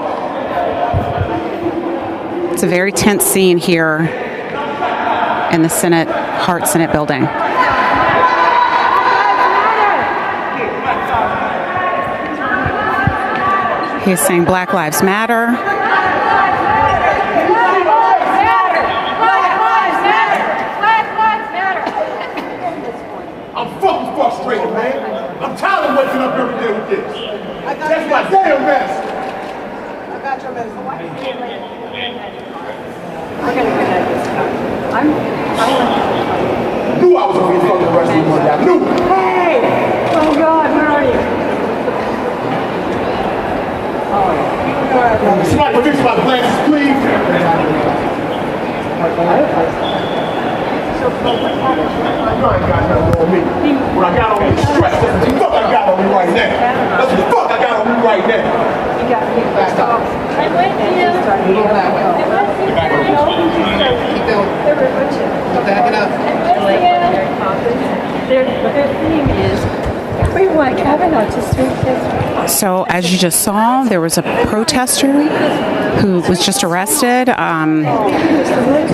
S23: It's a very tense scene here in the Hart Senate building. He's saying Black Lives Matter.
S2: I'm fucking frustrated, man. I'm tired of waking up every day with this. That's my damn medicine. I got your medicine. I knew I was going to get fucking arrested one day. I knew it. Hey! Oh, God, where are you? Somebody fix my glasses, please. You know I ain't got nothing on me. What I got on me is stress. That's what the fuck I got on me right now. That's what the fuck I got on me right now. You got to keep back up. I'm with you. Keep going. Back it up. Their theme is we want Kavanaugh to sweep this.
S23: So as you just saw, there was a protester who was just arrested,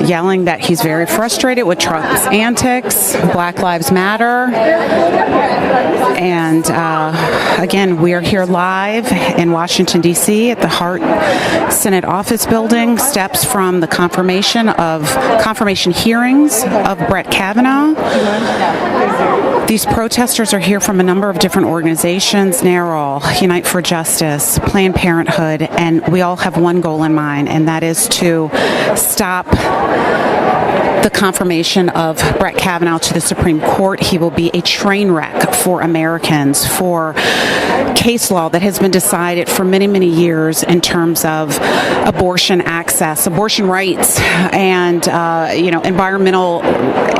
S23: yelling that he's very frustrated with Trump's antics, Black Lives Matter. And again, we are here live in Washington, D.C. at the Hart Senate office building, steps from the confirmation hearings of Brett Kavanaugh. These protesters are here from a number of different organizations, NARAL, Unite for Justice, Planned Parenthood, and we all have one goal in mind, and that is to stop the confirmation of Brett Kavanaugh to the Supreme Court. He will be a train wreck for Americans, for case law that has been decided for many, many years in terms of abortion access, abortion rights, and environmental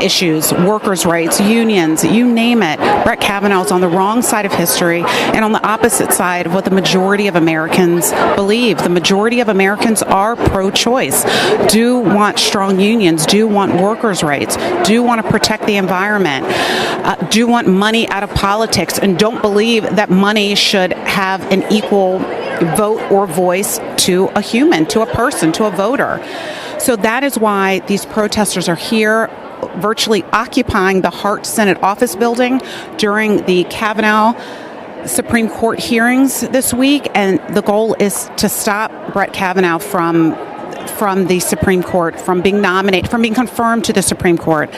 S23: issues, workers' rights, unions, you name it. Brett Kavanaugh is on the wrong side of history and on the opposite side of what the majority of Americans believe. The majority of Americans are pro-choice, do want strong unions, do want workers' rights, do want to protect the environment, do want money out of politics, and don't believe that money should have an equal vote or voice to a human, to a person, to a voter. So that is why these protesters are here, virtually occupying the Hart Senate office building during the Kavanaugh Supreme Court hearings this week, and the goal is to stop Brett Kavanaugh from the Supreme Court, from being nominated, from being confirmed to the Supreme Court.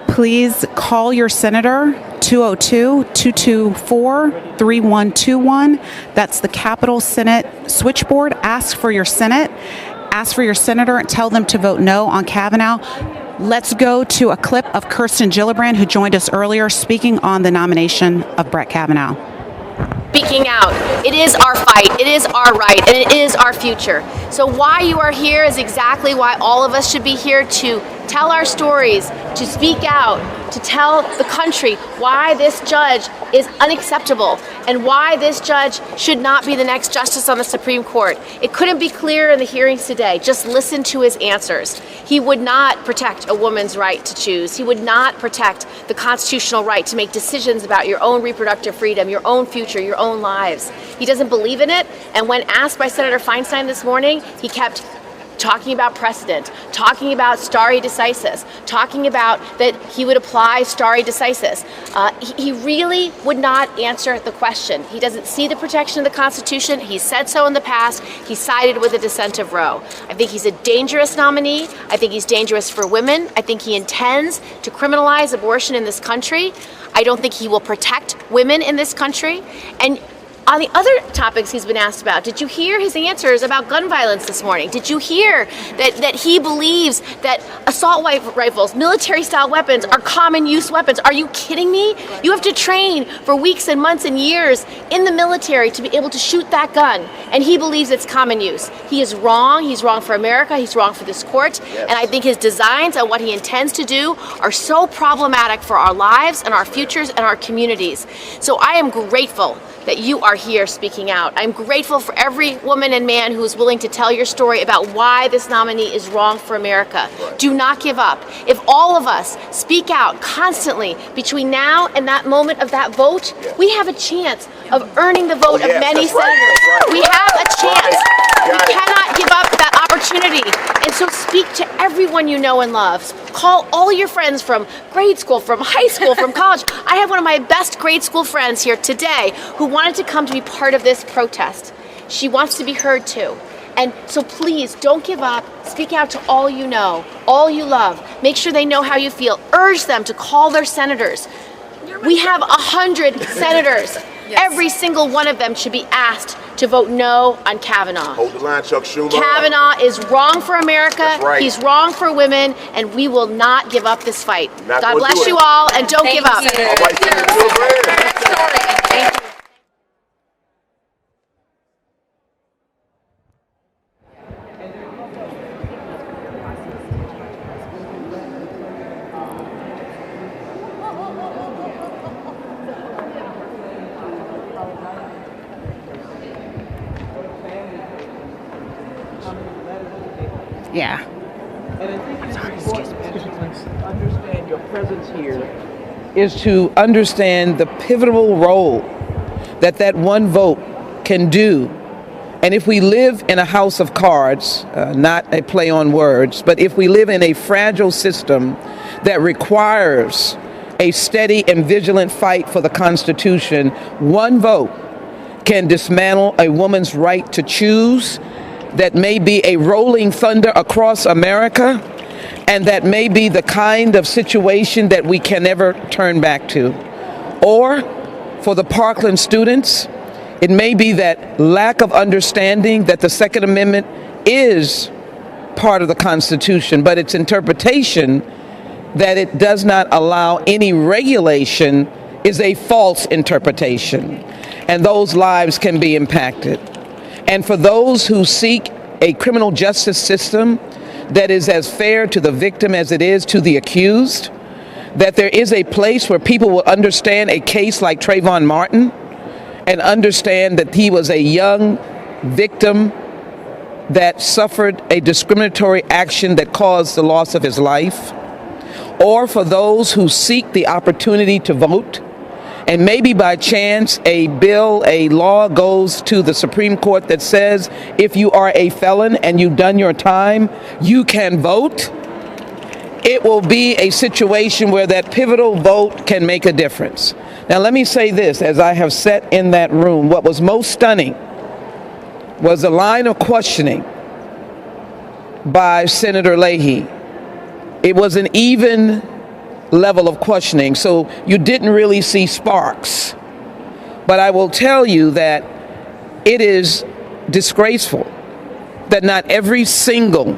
S23: Please call your senator, 202-224-3121. That's the Capitol Senate switchboard. Ask for your Senate. Ask for your senator and tell them to vote no on Kavanaugh. Let's go to a clip of Kirsten Gillibrand, who joined us earlier, speaking on the nomination of Brett Kavanaugh.
S19: Speaking out. It is our fight, it is our right, and it is our future. So why you are here is exactly why all of us should be here, to tell our stories, to speak out, to tell the country why this judge is unacceptable and why this judge should not be the next justice on the Supreme Court. It couldn't be clearer in the hearings today. Just listen to his answers. He would not protect a woman's right to choose. He would not protect the constitutional right to make decisions about your own reproductive freedom, your own future, your own lives. He doesn't believe in it, and when asked by Senator Feinstein this morning, he kept talking about precedent, talking about stare decisis, talking about that he would apply stare decisis. He really would not answer the question. He doesn't see the protection of the Constitution. He said so in the past. He sided with the dissent of Roe. I think he's a dangerous nominee. I think he's dangerous for women. I think he intends to criminalize abortion in this country. I don't think he will protect women in this country. And on the other topics he's been asked about, did you hear his answers about gun violence this morning? Did you hear that he believes that assault rifles, military-style weapons, are common use weapons? Are you kidding me? You have to train for weeks and months and years in the military to be able to shoot that gun, and he believes it's common use. He is wrong. He's wrong for America. He's wrong for this court, and I think his designs and what he intends to do are so problematic for our lives and our futures and our communities. So I am grateful that you are here speaking out. I'm grateful for every woman and man who is willing to tell your story about why this nominee is wrong for America. Do not give up. If all of us speak out constantly between now and that moment of that vote, we have a chance of earning the vote of many senators. We have a chance. We cannot give up that opportunity. And so speak to everyone you know and love. Call all your friends from grade school, from high school, from college. I have one of my best grade school friends here today who wanted to come to be part of this protest. She wants to be heard too. And so please don't give up. Speak out to all you know, all you love. Make sure they know how you feel. Urge them to call their senators. We have 100 senators. Every single one of them should be asked to vote no on Kavanaugh.
S2: Hold the line, Chuck Schumer.
S19: Kavanaugh is wrong for America.
S2: That's right.
S19: He's wrong for women, and we will not give up this fight.
S2: Not
S19: God
S2: gonna
S19: bless
S2: do
S19: you
S2: it.
S19: all, and don't give up.
S2: All right, Senator Gillibrand.
S19: Thank you.
S23: Yeah.
S1: Understand your presence here is to understand the pivotal role that one vote can do. And if we live in a house of cards, not a play on words, but if we live in a fragile system that requires a steady and vigilant fight for the Constitution, one vote can dismantle a woman's right to choose that may be a rolling thunder across America, and that may be the kind of situation that we can never turn back to. Or for the Parkland students, it may be that lack of understanding that the Second Amendment is part of the Constitution, but its interpretation that it does not allow any regulation is a false interpretation, and those lives can be impacted. And for those who seek a criminal justice system that is as fair to the victim as it is to the accused, that there is a place where people will understand a case like Trayvon Martin and understand that he was a young victim that suffered a discriminatory action that caused the loss of his life, or for those who seek the opportunity to vote, and maybe by chance a bill, a law goes to the Supreme Court that says if you are a felon and you've done your time, you can vote. It will be a situation where that pivotal vote can make a difference. Now let me say this, as I have sat in that room, what was most stunning was a line of questioning by Senator Leahy. It was an even level of questioning, so you didn't really see sparks. But I will tell you that it is disgraceful that not every single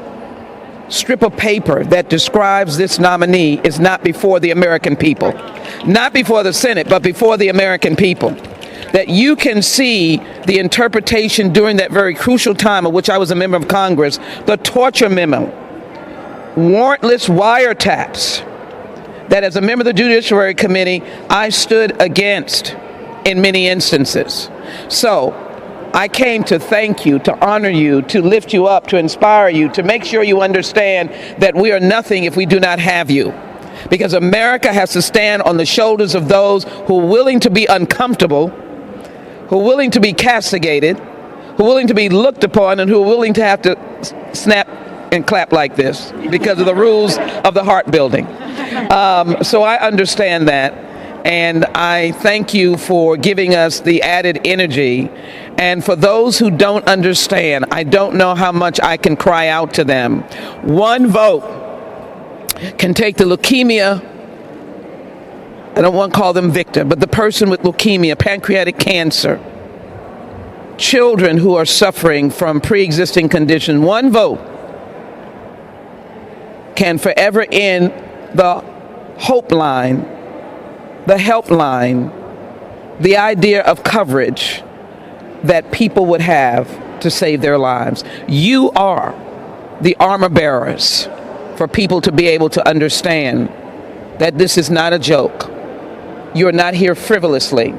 S1: strip of paper that describes this nominee is not before the American people. Not before the Senate, but before the American people. That you can see the interpretation during that very crucial time of which I was a member of Congress, the torture memo, warrantless wiretaps, that as a member of the Judiciary Committee, I stood against in many instances. So I came to thank you, to honor you, to lift you up, to inspire you, to make sure you understand that we are nothing if we do not have you. Because America has to stand on the shoulders of those who are willing to be uncomfortable, who are willing to be castigated, who are willing to be looked upon, and who are willing to have to snap and clap like this because of the rules of the heart building. So I understand that, and I thank you for giving us the added energy. And for those who don't understand, I don't know how much I can cry out to them. One vote can take the leukemia, I don't want to call them victim, but the person with leukemia, pancreatic cancer, children who are suffering from pre-existing conditions. One vote can forever end the hope line, the helpline, the idea of coverage that people would have to save their lives. You are the armor bearers for people to be able to understand that this is not a joke. You're not here frivolously.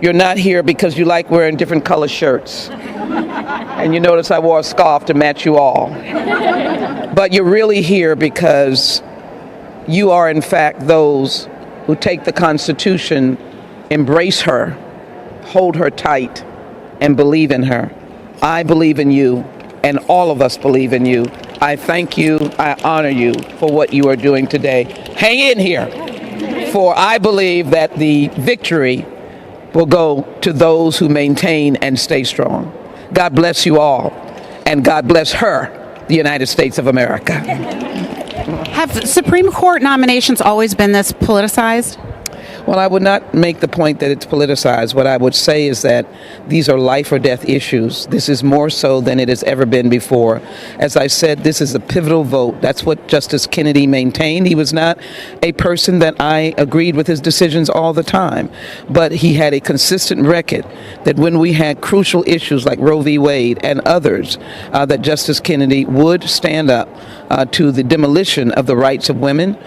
S1: You're not here because you like wearing different color shirts. And you notice I wore a scarf to match you all. But you're really here because you are in fact those who take the Constitution, embrace her, hold her tight, and believe in her. I believe in you, and all of us believe in you. I thank you, I honor you for what you are doing today. Hang in here, for I believe that the victory will go to those who maintain and stay strong. God bless you all, and God bless her, the United States of America.
S23: Have Supreme Court nominations always been this politicized?
S1: Well, I would not make the point that it's politicized. What I would say is that these are life or death issues. This is more so than it has ever been before. As I said, this is a pivotal vote. That's what Justice Kennedy maintained. He was not a person that I agreed with his decisions all the time, but he had a consistent record that when we had crucial issues like Roe v. Wade and others, that Justice Kennedy would stand up to the demolition of the rights of women.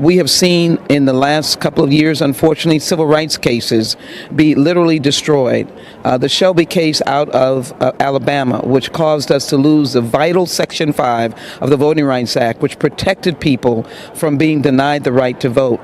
S1: We have seen in the last couple of years, unfortunately, civil rights cases be literally destroyed. The Shelby case out of Alabama, which caused us to lose the vital Section 5 of the Voting Rights Act, which protected people from being denied the right to vote.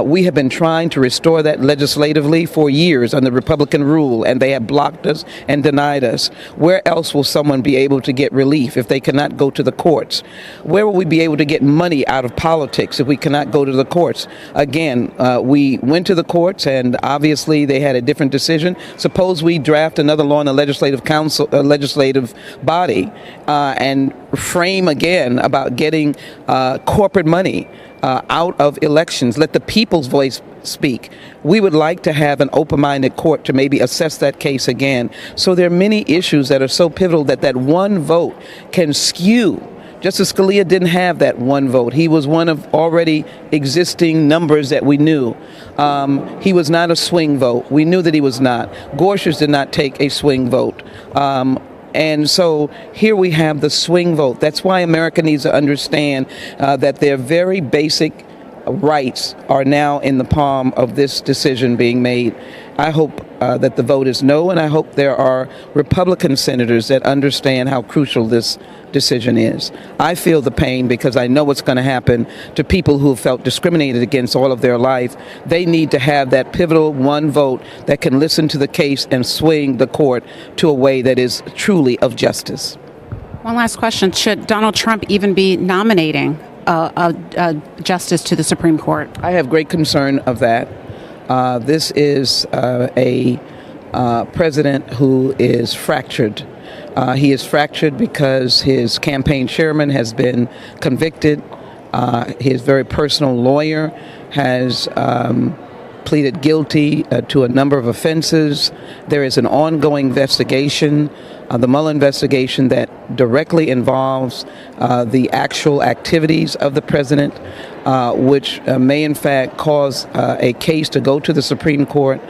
S1: We have been trying to restore that legislatively for years under Republican rule, and they have blocked us and denied us. Where else will someone be able to get relief if they cannot go to the courts? Where will we be able to get money out of politics if we cannot go to the courts? Again, we went to the courts, and obviously they had a different decision. Suppose we draft another law in the legislative council, legislative body, and frame again about getting corporate money out of elections. Let the people's voice speak. We would like to have an open-minded court to maybe assess that case again. So there are many issues that are so pivotal that that one vote can skew. Justice Scalia didn't have that one vote. He was one of already existing numbers that we knew. He was not a swing vote. We knew that he was not. Gorsuch did not take a swing vote. And so here we have the swing vote. That's why America needs to understand that their very basic rights are now in the palm of this decision being made. I hope that the vote is no, and I hope there are Republican senators that understand how crucial this decision is. I feel the pain because I know what's going to happen to people who have felt discriminated against all of their life. They need to have that pivotal one vote that can listen to the case and swing the court to a way that is truly of justice.
S23: One last question. Should Donald Trump even be nominating a justice to the Supreme Court?
S1: I have great concern of that. This is a president who is fractured. He is fractured because his campaign chairman has been convicted. His very personal lawyer has pleaded guilty to a number of offenses. There is an ongoing investigation, the Mueller investigation, that directly involves the actual activities of the president, which may in fact cause a case to go to the Supreme Court,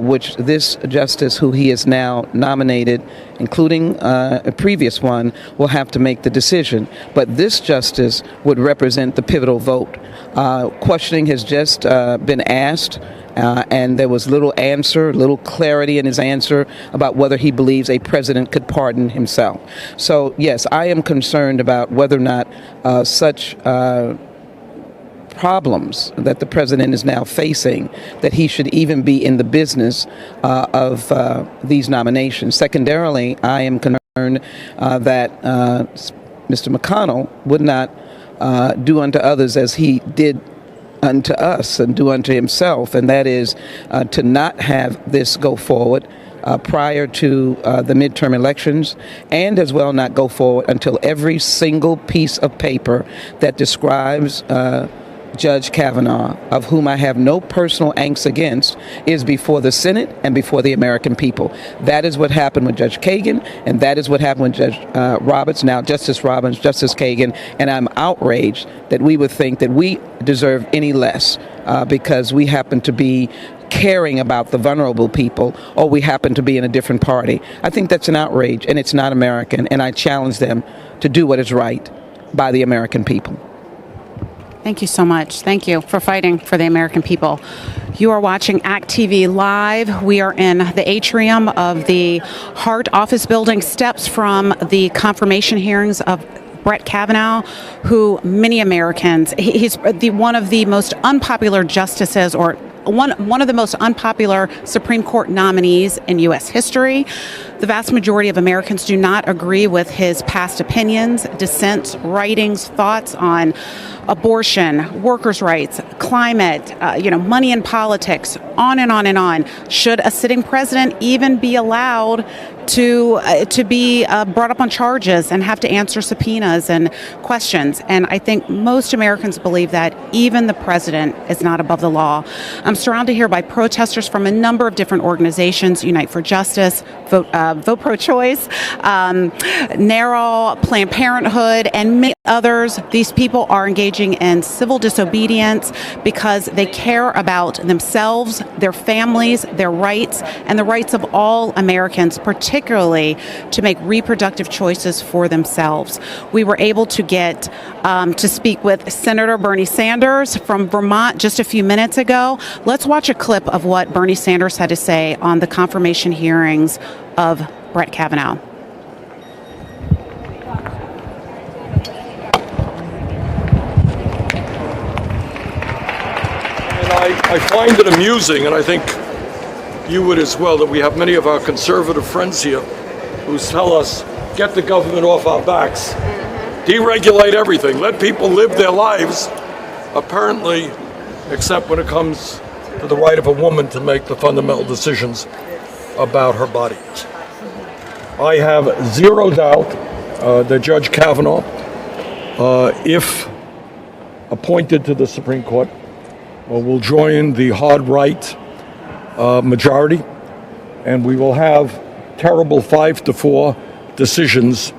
S1: which this justice who he has now nominated, including a previous one, will have to make the decision. But this justice would represent the pivotal vote. Questioning has just been asked, and there was little answer, little clarity in his answer about whether he believes a president could pardon himself. So, yes, I am concerned about whether or not such problems that the president is now facing, that he should even be in the business of these nominations. Secondarily, I am concerned that Mr. McConnell would not do unto others as he did unto us and do unto himself, and that is to not have this go forward prior to the midterm elections, and as well not go forward until every single piece of paper that describes Judge Kavanaugh, of whom I have no personal angst against, is before the Senate and before the American people. That is what happened with Judge Kagan, and that is what happened with Judge Roberts, now Justice Roberts, Justice Kagan, and I'm outraged that we would think that we deserve any less because we happen to be caring about the vulnerable people, or we happen to be in a different party. I think that's an outrage, and it's not American, and I challenge them to do what is right by the American people.
S23: Thank you so much. Thank you for fighting for the American people. You are watching ACT TV Live. We are in the atrium of the Hart Office Building, steps from the confirmation hearings of Brett Kavanaugh, who many Americans, he's one of the most unpopular justices, or one of the most unpopular Supreme Court nominees in U.S. history. The vast majority of Americans do not agree with his past opinions, dissents, writings, thoughts on abortion, workers' rights, climate, money in politics, on and on and on. Should a sitting president even be allowed to be brought up on charges and have to answer subpoenas and questions? And I think most Americans believe that even the president is not above the law. I'm surrounded here by protesters from a number of different organizations: Unite for Justice, Vote Pro-Choice, NARAL, Planned Parenthood, and many others. These people are engaging in civil disobedience because they care about themselves, their families, their rights, and the rights of all Americans, particularly to make reproductive choices for themselves. We were able to get to speak with Senator Bernie Sanders from Vermont just a few minutes ago. Let's watch a clip of what Bernie Sanders had to say on the confirmation hearings of Brett Kavanaugh.
S4: I find it amusing, and I think you would as well, that we have many of our conservative friends here who tell us, get the government off our backs, deregulate everything, let people live their lives, apparently, except when it comes to the right of a woman to make the fundamental decisions about her body. I have zero doubt that Judge Kavanaugh, if appointed to the Supreme Court, will join the hard right majority, and we will have terrible 5-4 decisions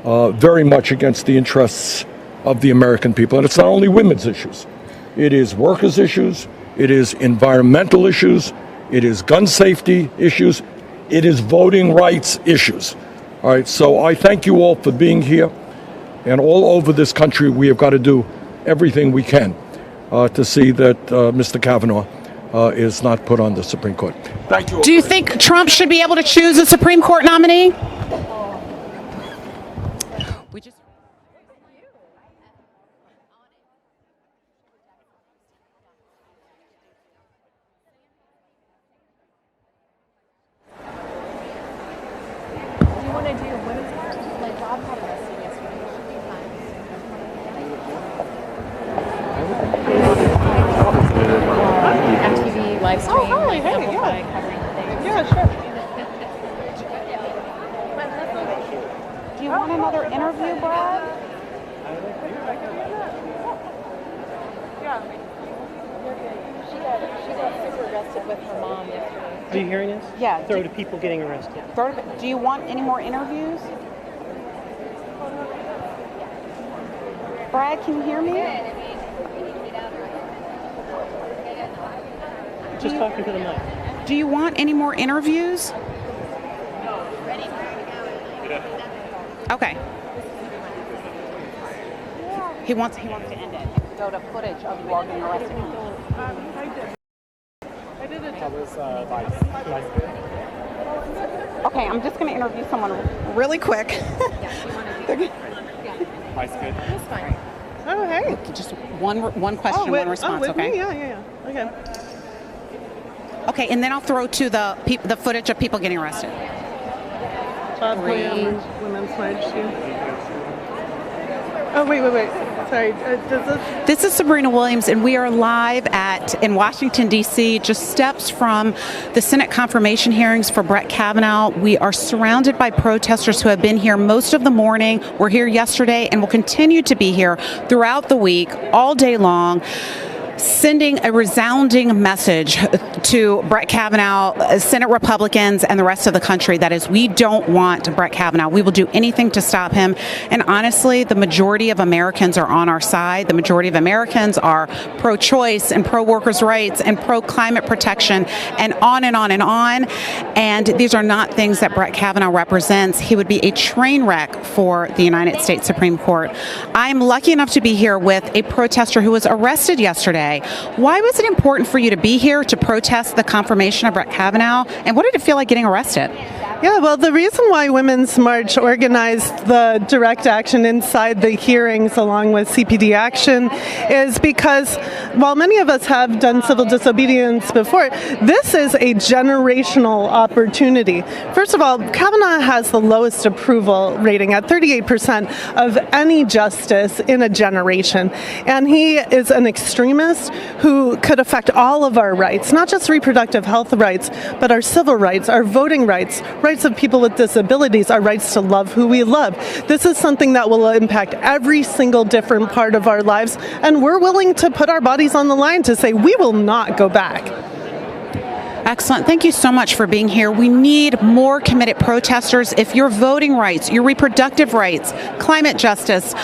S4: very much against the interests of the American people. And it's not only women's issues. It is workers' issues. It is environmental issues. It is gun safety issues. It is voting rights issues. All right, so I thank you all for being here. And all over this country, we have got to do everything we can to see that Mr. Kavanaugh is not put on the Supreme Court. Thank you.
S23: Do you think Trump should be able to choose a Supreme Court nominee?
S24: Live stream,
S5: hey,
S24: covering the thing.
S5: Yeah, sure.
S23: Do you want another interview, Brad?
S5: Yeah.
S24: She got super arrested with her mom yesterday.
S5: Are you hearing this?
S23: Yeah.
S5: 30 people getting arrested.
S23: Do you want any more interviews? Brad, can you hear me?
S5: Just talking to the mic.
S23: Do you want any more interviews? Okay. He wants to end it. Go to footage of you all getting arrested.
S5: I did it.
S23: Okay, I'm just going to interview someone really quick.
S5: Vice good. That's fine. Oh, hey.
S23: Just one question, one response, okay?
S5: Yeah. Okay.
S23: Okay, and then I'll throw to the footage of people getting arrested.
S5: Women's march, yeah. Oh, wait. Sorry.
S23: This is Sabrina Williams, and we are live in Washington, D.C., just steps from the Senate confirmation hearings for Brett Kavanaugh. We are surrounded by protesters who have been here most of the morning. We're here yesterday and will continue to be here throughout the week, all day long, sending a resounding message to Brett Kavanaugh, Senate Republicans, and the rest of the country. That is, we don't want Brett Kavanaugh. We will do anything to stop him. And honestly, the majority of Americans are on our side. The majority of Americans are pro-choice and pro-workers' rights and pro-climate protection and on and on and on. And these are not things that Brett Kavanaugh represents. He would be a train wreck for the United States Supreme Court. I'm lucky enough to be here with a protester who was arrested yesterday. Why was it important for you to be here to protest the confirmation of Brett Kavanaugh? And what did it feel like getting arrested?
S5: Yeah, well, the reason why Women's March organized the direct action inside the hearings along with CPD Action is because while many of us have done civil disobedience before, this is a generational opportunity. First of all, Kavanaugh has the lowest approval rating at 38% of any justice in a generation. And he is an extremist who could affect all of our rights, not just reproductive health rights, but our civil rights, our voting rights, rights of people with disabilities, our rights to love who we love. This is something that will impact every single different part of our lives, and we're willing to put our bodies on the line to say we will not go back.
S23: Excellent. Thank you so much for being here. We need more committed protesters. If your voting rights, your reproductive rights, climate justice,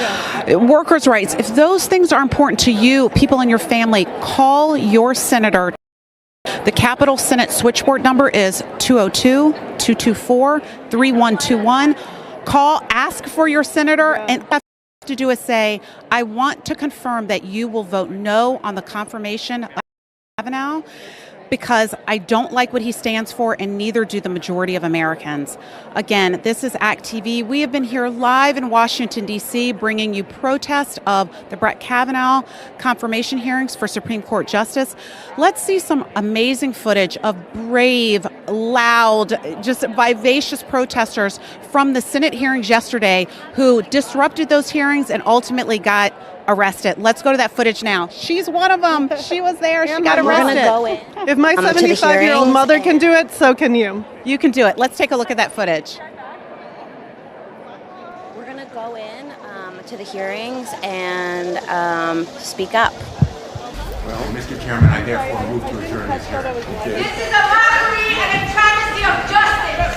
S23: workers' rights, if those things are important to you, people in your family, call your senator. The Capitol Senate switchboard number is 202-224-3121. Call, ask for your senator, and all you have to do is say, I want to confirm that you will vote no on the confirmation of Kavanaugh, because I don't like what he stands for, and neither do the majority of Americans. Again, this is ACT-TV. We have been here live in Washington, D.C., bringing you protest of the Brett Kavanaugh confirmation hearings for Supreme Court Justice. Let's see some amazing footage of brave, loud, just vivacious protesters from the Senate hearings yesterday who disrupted those hearings and ultimately got arrested. Let's go to that footage now. She's one of them. She was there. She got arrested.
S5: Go in. If my 75-year-old mother can do it, so can you.
S23: You can do it. Let's take a look at that footage.
S7: We're going to go in to the hearings and speak up.
S16: Well, Mr. Chairman, I therefore move to adjourn this hearing.
S17: This is a mockery and a travesty of justice.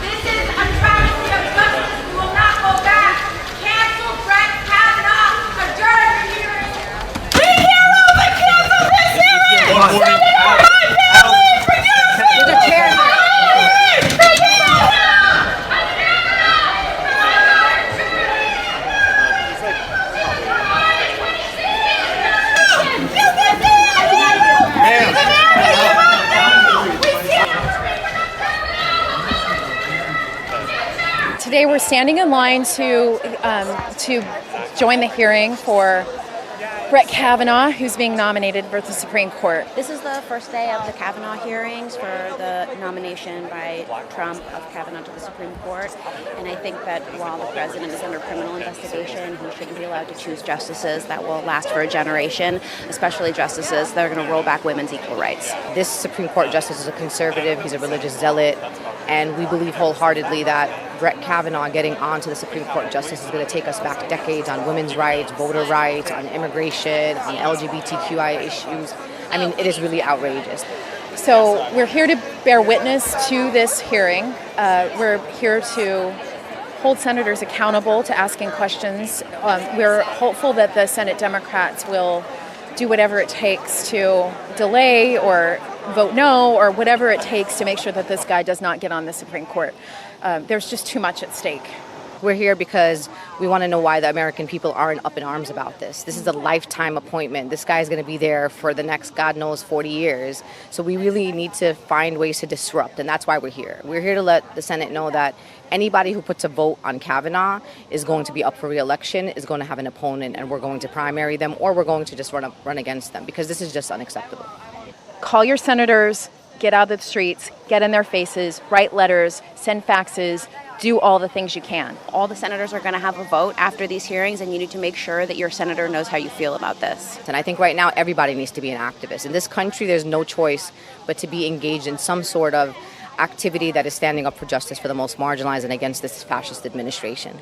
S17: This is a travesty of justice. We will not go back. Cancel Brett Kavanaugh. Adjourn the hearing. We can't cancel this hearing. Senator Ryan Penalty for you. The chair.
S24: Today we're standing in line to join the hearing for Brett Kavanaugh, who's being nominated for the Supreme Court.
S7: This is the first day of the Kavanaugh hearings for the nomination by Trump of Kavanaugh to the Supreme Court. And I think that while the president is under criminal investigation, he shouldn't be allowed to choose justices that will last for a generation, especially justices that are going to roll back women's equal rights.
S9: This Supreme Court justice is a conservative, he's a religious zealot, and we believe wholeheartedly that Brett Kavanaugh getting onto the Supreme Court justice is going to take us back decades on women's rights, voter rights, on immigration, on LGBTQI issues. I mean, it is really outrageous.
S24: So we're here to bear witness to this hearing. We're here to hold senators accountable to asking questions. We're hopeful that the Senate Democrats will do whatever it takes to delay or vote no or whatever it takes to make sure that this guy does not get on the Supreme Court. There's just too much at stake.
S9: We're here because we want to know why the American people aren't up in arms about this. This is a lifetime appointment. This guy is going to be there for the next, God knows, 40 years. So we really need to find ways to disrupt, and that's why we're here. We're here to let the Senate know that anybody who puts a vote on Kavanaugh is going to be up for re-election, is going to have an opponent, and we're going to primary them, or we're going to just run against them, because this is just unacceptable.
S24: Call your senators, get out of the streets, get in their faces, write letters, send faxes,
S7: do all the things you can. All the senators are going to have a vote after these hearings, and you need to make sure that your senator knows how you feel about this.
S9: And I think right now everybody needs to be an activist. In this country, there's no choice but to be engaged in some sort of activity that is standing up for justice for the most marginalized and against this fascist administration.